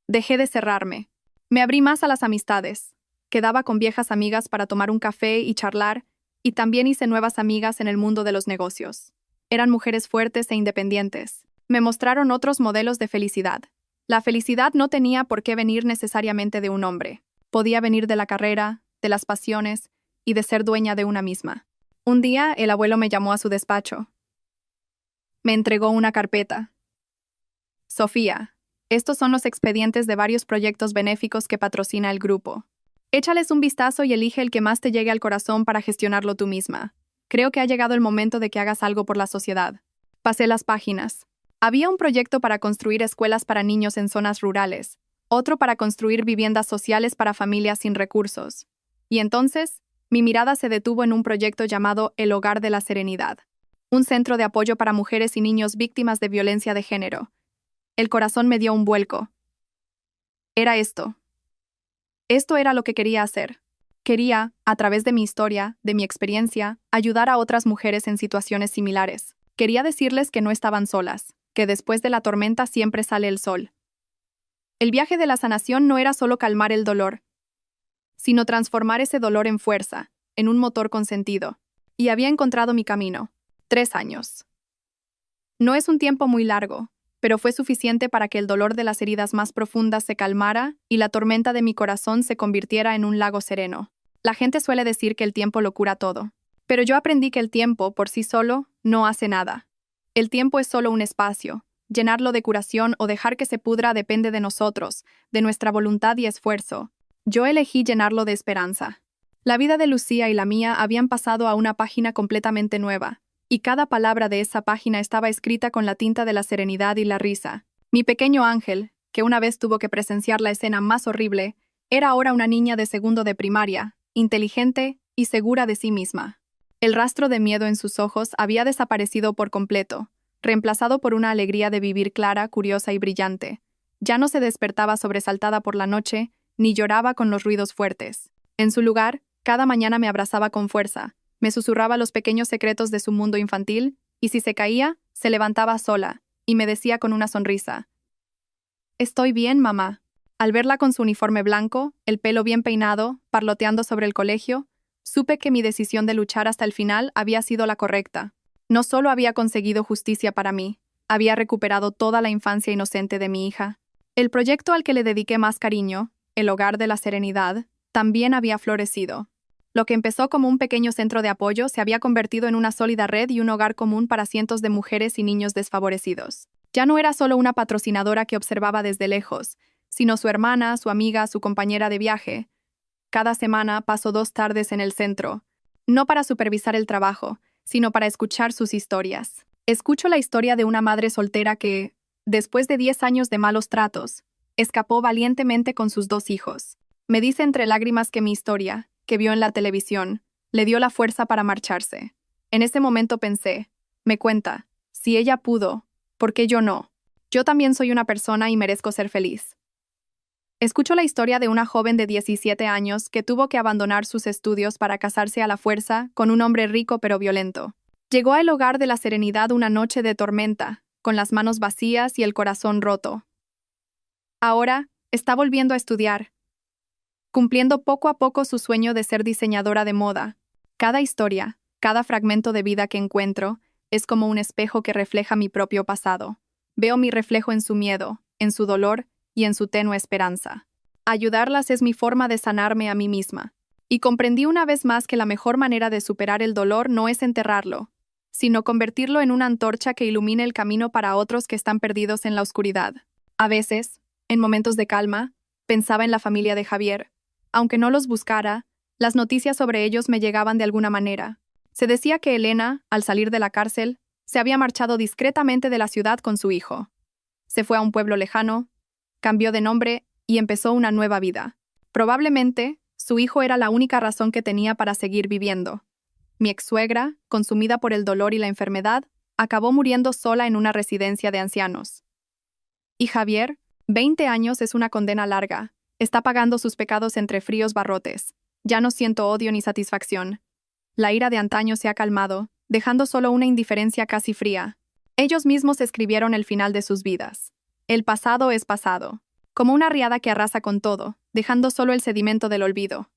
Dejé de cerrarme. Me abrí más a las amistades. Quedaba con viejas amigas para tomar un café y charlar, y también hice nuevas amigas en el mundo de los negocios. Eran mujeres fuertes e independientes. Me mostraron otros modelos de felicidad. La felicidad no tenía por qué venir necesariamente de un hombre. Podía venir de la carrera, de las pasiones y de ser dueña de una misma. Un día, el abuelo me llamó a su despacho. Me entregó una carpeta. Sofía, estos son los expedientes de varios proyectos benéficos que patrocina el grupo. Échales un vistazo y elige el que más te llegue al corazón para gestionarlo tú misma. Creo que ha llegado el momento de que hagas algo por la sociedad. Pasé las páginas. Había un proyecto para construir escuelas para niños en zonas rurales, otro para construir viviendas sociales para familias sin recursos. Y entonces, mi mirada se detuvo en un proyecto llamado El Hogar de la Serenidad, un centro de apoyo para mujeres y niños víctimas de violencia de género. El corazón me dio un vuelco. Era esto. Esto era lo que quería hacer. Quería, a través de mi historia, de mi experiencia, ayudar a otras mujeres en situaciones similares. Quería decirles que no estaban solas, que después de la tormenta siempre sale el sol. El viaje de la sanación no era solo calmar el dolor, sino transformar ese dolor en fuerza, en un motor con sentido. Y había encontrado mi camino. 3 años. No es un tiempo muy largo, pero fue suficiente para que el dolor de las heridas más profundas se calmara y la tormenta de mi corazón se convirtiera en un lago sereno. La gente suele decir que el tiempo lo cura todo, pero yo aprendí que el tiempo, por sí solo, no hace nada. El tiempo es solo un espacio, Llenarlo de curación o dejar que se pudra depende de nosotros, de nuestra voluntad y esfuerzo. Yo elegí llenarlo de esperanza. La vida de Lucía y la mía habían pasado a una página completamente nueva, y cada palabra de esa página estaba escrita con la tinta de la serenidad y la risa. Mi pequeño ángel, que una vez tuvo que presenciar la escena más horrible, era ahora una niña de segundo de primaria, inteligente y segura de sí misma. El rastro de miedo en sus ojos había desaparecido por completo, reemplazado por una alegría de vivir clara, curiosa y brillante. Ya no se despertaba sobresaltada por la noche, ni lloraba con los ruidos fuertes. En su lugar, cada mañana me abrazaba con fuerza, me susurraba los pequeños secretos de su mundo infantil, y si se caía, se levantaba sola, y me decía con una sonrisa: «Estoy bien, mamá». Al verla con su uniforme blanco, el pelo bien peinado, parloteando sobre el colegio, supe que mi decisión de luchar hasta el final había sido la correcta. No solo había conseguido justicia para mí, había recuperado toda la infancia inocente de mi hija. El proyecto al que le dediqué más cariño, el Hogar de la Serenidad, también había florecido. Lo que empezó como un pequeño centro de apoyo se había convertido en una sólida red y un hogar común para cientos de mujeres y niños desfavorecidos. Ya no era solo una patrocinadora que observaba desde lejos, sino su hermana, su amiga, su compañera de viaje. Cada semana paso 2 tardes en el centro, no para supervisar el trabajo, sino para escuchar sus historias. Escucho la historia de una madre soltera que, después de 10 años de malos tratos, escapó valientemente con sus 2 hijos. Me dice entre lágrimas que mi historia, que vio en la televisión, le dio la fuerza para marcharse. En ese momento pensé, me cuenta, si ella pudo, ¿por qué yo no? Yo también soy una persona y merezco ser feliz. Escucho la historia de una joven de 17 años que tuvo que abandonar sus estudios para casarse a la fuerza con un hombre rico pero violento. Llegó al Hogar de la Serenidad una noche de tormenta, con las manos vacías y el corazón roto. Ahora, está volviendo a estudiar, cumpliendo poco a poco su sueño de ser diseñadora de moda. Cada historia, cada fragmento de vida que encuentro, es como un espejo que refleja mi propio pasado. Veo mi reflejo en su miedo, en su dolor y en su tenue esperanza. Ayudarlas es mi forma de sanarme a mí misma. Y comprendí una vez más que la mejor manera de superar el dolor no es enterrarlo, sino convertirlo en una antorcha que ilumine el camino para otros que están perdidos en la oscuridad. A veces, en momentos de calma, pensaba en la familia de Javier. Aunque no los buscara, las noticias sobre ellos me llegaban de alguna manera. Se decía que Elena, al salir de la cárcel, se había marchado discretamente de la ciudad con su hijo. Se fue a un pueblo lejano, cambió de nombre y empezó una nueva vida. Probablemente, su hijo era la única razón que tenía para seguir viviendo. Mi ex-suegra, consumida por el dolor y la enfermedad, acabó muriendo sola en una residencia de ancianos. Y Javier, 20 años es una condena larga. Está pagando sus pecados entre fríos barrotes. Ya no siento odio ni satisfacción. La ira de antaño se ha calmado, dejando solo una indiferencia casi fría. Ellos mismos escribieron el final de sus vidas. El pasado es pasado, como una riada que arrasa con todo, dejando solo el sedimento del olvido.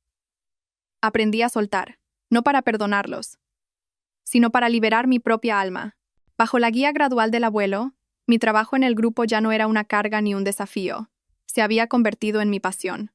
Aprendí a soltar, no para perdonarlos, sino para liberar mi propia alma. Bajo la guía gradual del abuelo, mi trabajo en el grupo ya no era una carga ni un desafío. Se había convertido en mi pasión.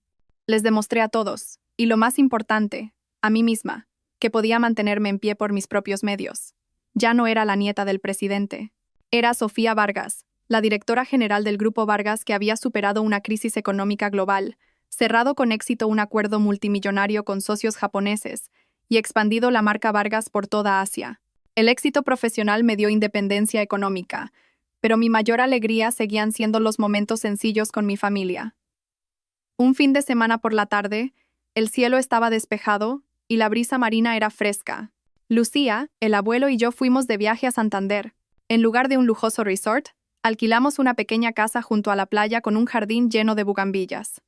Les demostré a todos, y lo más importante, a mí misma, que podía mantenerme en pie por mis propios medios. Ya no era la nieta del presidente. Era Sofía Vargas, la directora general del Grupo Vargas, que había superado una crisis económica global, cerrado con éxito un acuerdo multimillonario con socios japoneses y expandido la marca Vargas por toda Asia. El éxito profesional me dio independencia económica, pero mi mayor alegría seguían siendo los momentos sencillos con mi familia. Un fin de semana por la tarde, el cielo estaba despejado y la brisa marina era fresca. Lucía, el abuelo y yo fuimos de viaje a Santander. En lugar de un lujoso resort, alquilamos una pequeña casa junto a la playa con un jardín lleno de bugambillas.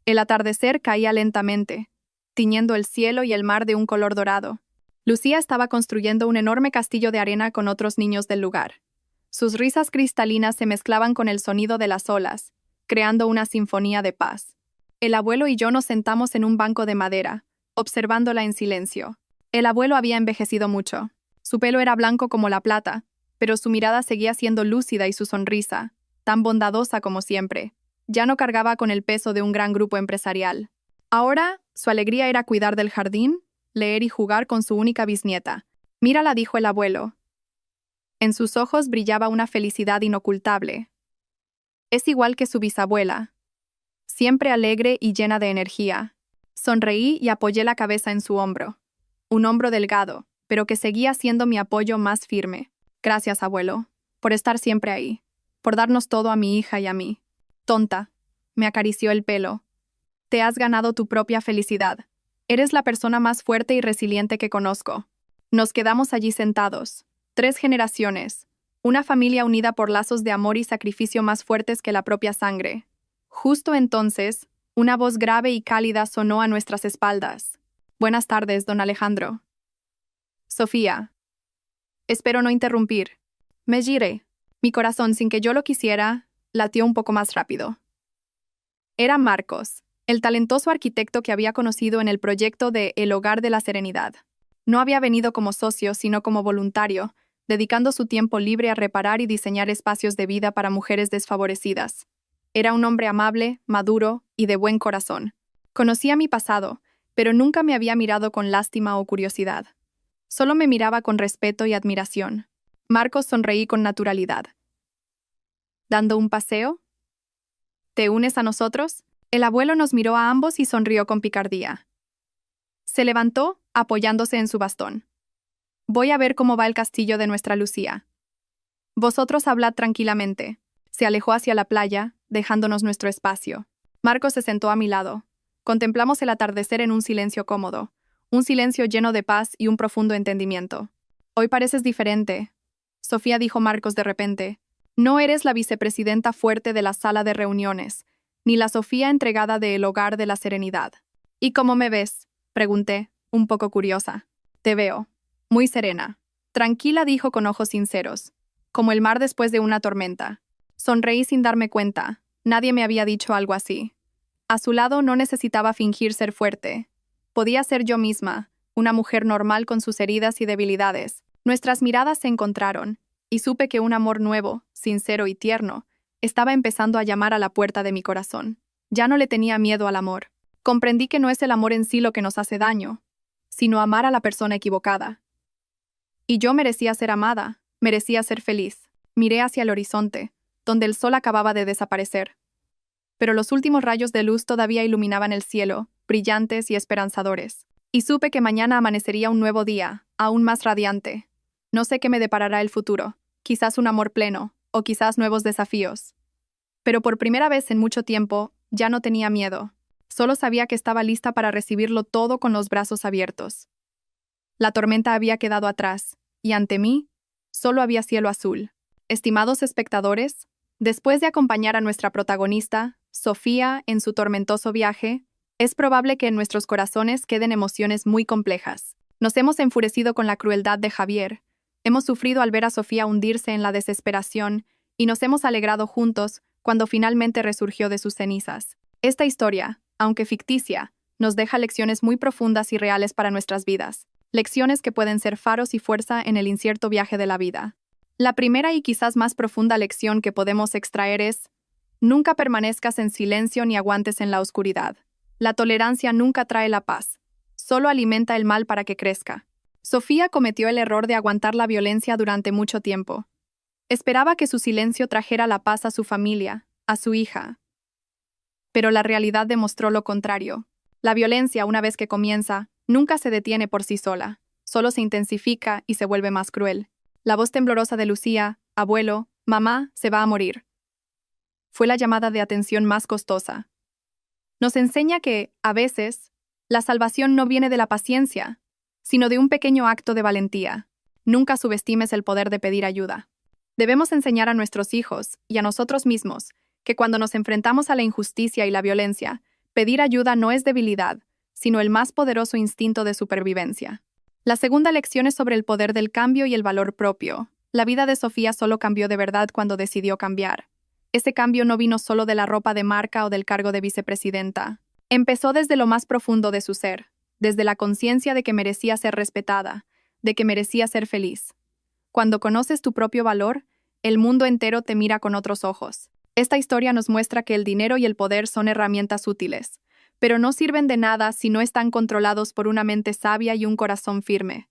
El atardecer caía lentamente, tiñendo el cielo y el mar de un color dorado. Lucía estaba construyendo un enorme castillo de arena con otros niños del lugar. Sus risas cristalinas se mezclaban con el sonido de las olas, creando una sinfonía de paz. El abuelo y yo nos sentamos en un banco de madera, observándola en silencio. El abuelo había envejecido mucho. Su pelo era blanco como la plata, pero su mirada seguía siendo lúcida y su sonrisa, tan bondadosa como siempre, ya no cargaba con el peso de un gran grupo empresarial. Ahora, su alegría era cuidar del jardín, leer y jugar con su única bisnieta. «Mírala», dijo el abuelo. En sus ojos brillaba una felicidad inocultable. Es igual que su bisabuela, siempre alegre y llena de energía. Sonreí y apoyé la cabeza en su hombro. Un hombro delgado, pero que seguía siendo mi apoyo más firme. Gracias, abuelo, por estar siempre ahí, por darnos todo a mi hija y a mí. Tonta, me acarició el pelo. Te has ganado tu propia felicidad. Eres la persona más fuerte y resiliente que conozco. Nos quedamos allí sentados. 3 generaciones. Una familia unida por lazos de amor y sacrificio más fuertes que la propia sangre. Justo entonces, una voz grave y cálida sonó a nuestras espaldas. Buenas tardes, don Alejandro. Sofía. Espero no interrumpir. Me giré. Mi corazón, sin que yo lo quisiera, latió un poco más rápido. Era Marcos, el talentoso arquitecto que había conocido en el proyecto de El Hogar de la Serenidad. No había venido como socio, sino como voluntario, dedicando su tiempo libre a reparar y diseñar espacios de vida para mujeres desfavorecidas. Era un hombre amable, maduro y de buen corazón. Conocía mi pasado, pero nunca me había mirado con lástima o curiosidad. Solo me miraba con respeto y admiración. Marcos sonreí con naturalidad. ¿Dando un paseo? ¿Te unes a nosotros? El abuelo nos miró a ambos y sonrió con picardía. Se levantó, apoyándose en su bastón. Voy a ver cómo va el castillo de nuestra Lucía. Vosotros hablad tranquilamente. Se alejó hacia la playa, dejándonos nuestro espacio. Marcos se sentó a mi lado. Contemplamos el atardecer en un silencio cómodo, un silencio lleno de paz y un profundo entendimiento. Hoy pareces diferente, Sofía, dijo Marcos de repente. No eres la vicepresidenta fuerte de la sala de reuniones, ni la Sofía entregada de El Hogar de la Serenidad. ¿Y cómo me ves?, pregunté, un poco curiosa. Te veo muy serena. Tranquila, dijo con ojos sinceros, como el mar después de una tormenta. Sonreí sin darme cuenta. Nadie me había dicho algo así. A su lado no necesitaba fingir ser fuerte. Podía ser yo misma, una mujer normal con sus heridas y debilidades. Nuestras miradas se encontraron, y supe que un amor nuevo, sincero y tierno, estaba empezando a llamar a la puerta de mi corazón. Ya no le tenía miedo al amor. Comprendí que no es el amor en sí lo que nos hace daño, sino amar a la persona equivocada. Y yo merecía ser amada, merecía ser feliz. Miré hacia el horizonte, donde el sol acababa de desaparecer. Pero los últimos rayos de luz todavía iluminaban el cielo, brillantes y esperanzadores. Y supe que mañana amanecería un nuevo día, aún más radiante. No sé qué me deparará el futuro, quizás un amor pleno, o quizás nuevos desafíos. Pero por primera vez en mucho tiempo, ya no tenía miedo. Solo sabía que estaba lista para recibirlo todo con los brazos abiertos. La tormenta había quedado atrás, y ante mí, solo había cielo azul. Estimados espectadores, después de acompañar a nuestra protagonista, Sofía, en su tormentoso viaje, es probable que en nuestros corazones queden emociones muy complejas. Nos hemos enfurecido con la crueldad de Javier, hemos sufrido al ver a Sofía hundirse en la desesperación, y nos hemos alegrado juntos cuando finalmente resurgió de sus cenizas. Esta historia, aunque ficticia, nos deja lecciones muy profundas y reales para nuestras vidas. Lecciones que pueden ser faros y fuerza en el incierto viaje de la vida. La primera y quizás más profunda lección que podemos extraer es: nunca permanezcas en silencio ni aguantes en la oscuridad. La tolerancia nunca trae la paz, solo alimenta el mal para que crezca. Sofía cometió el error de aguantar la violencia durante mucho tiempo. Esperaba que su silencio trajera la paz a su familia, a su hija. Pero la realidad demostró lo contrario. La violencia, una vez que comienza, nunca se detiene por sí sola, solo se intensifica y se vuelve más cruel. La voz temblorosa de Lucía, abuelo, mamá, se va a morir. Fue la llamada de atención más costosa. Nos enseña que, a veces, la salvación no viene de la paciencia, sino de un pequeño acto de valentía. Nunca subestimes el poder de pedir ayuda. Debemos enseñar a nuestros hijos, y a nosotros mismos, que cuando nos enfrentamos a la injusticia y la violencia, pedir ayuda no es debilidad, sino el más poderoso instinto de supervivencia. La segunda lección es sobre el poder del cambio y el valor propio. La vida de Sofía solo cambió de verdad cuando decidió cambiar. Ese cambio no vino solo de la ropa de marca o del cargo de vicepresidenta. Empezó desde lo más profundo de su ser, desde la conciencia de que merecía ser respetada, de que merecía ser feliz. Cuando conoces tu propio valor, el mundo entero te mira con otros ojos. Esta historia nos muestra que el dinero y el poder son herramientas útiles, pero no sirven de nada si no están controlados por una mente sabia y un corazón firme.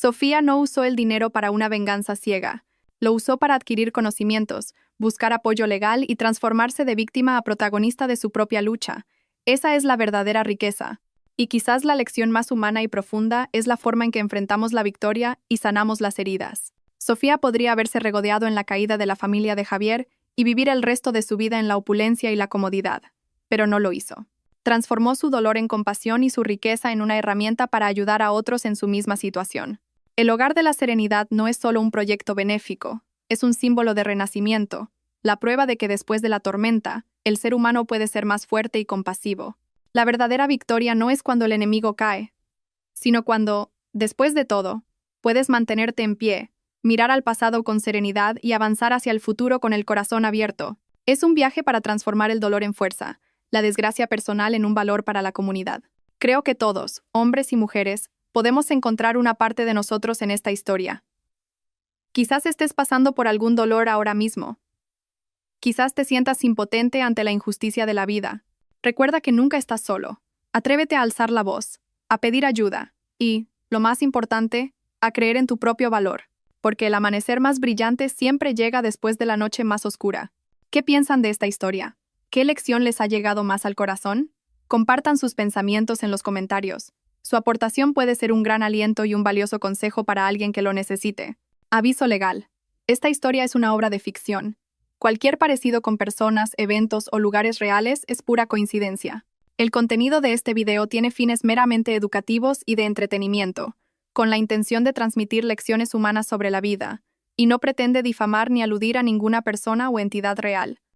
Sofía no usó el dinero para una venganza ciega. Lo usó para adquirir conocimientos, buscar apoyo legal y transformarse de víctima a protagonista de su propia lucha. Esa es la verdadera riqueza. Y quizás la lección más humana y profunda es la forma en que enfrentamos la victoria y sanamos las heridas. Sofía podría haberse regodeado en la caída de la familia de Javier y vivir el resto de su vida en la opulencia y la comodidad, pero no lo hizo. Transformó su dolor en compasión y su riqueza en una herramienta para ayudar a otros en su misma situación. El Hogar de la Serenidad no es solo un proyecto benéfico, es un símbolo de renacimiento, la prueba de que después de la tormenta, el ser humano puede ser más fuerte y compasivo. La verdadera victoria no es cuando el enemigo cae, sino cuando, después de todo, puedes mantenerte en pie, mirar al pasado con serenidad y avanzar hacia el futuro con el corazón abierto. Es un viaje para transformar el dolor en fuerza, la desgracia personal en un valor para la comunidad. Creo que todos, hombres y mujeres, podemos encontrar una parte de nosotros en esta historia. Quizás estés pasando por algún dolor ahora mismo. Quizás te sientas impotente ante la injusticia de la vida. Recuerda que nunca estás solo. Atrévete a alzar la voz, a pedir ayuda y, lo más importante, a creer en tu propio valor, porque el amanecer más brillante siempre llega después de la noche más oscura. ¿Qué piensan de esta historia? ¿Qué lección les ha llegado más al corazón? Compartan sus pensamientos en los comentarios. Su aportación puede ser un gran aliento y un valioso consejo para alguien que lo necesite. Aviso legal. Esta historia es una obra de ficción. Cualquier parecido con personas, eventos o lugares reales es pura coincidencia. El contenido de este video tiene fines meramente educativos y de entretenimiento, con la intención de transmitir lecciones humanas sobre la vida, y no pretende difamar ni aludir a ninguna persona o entidad real.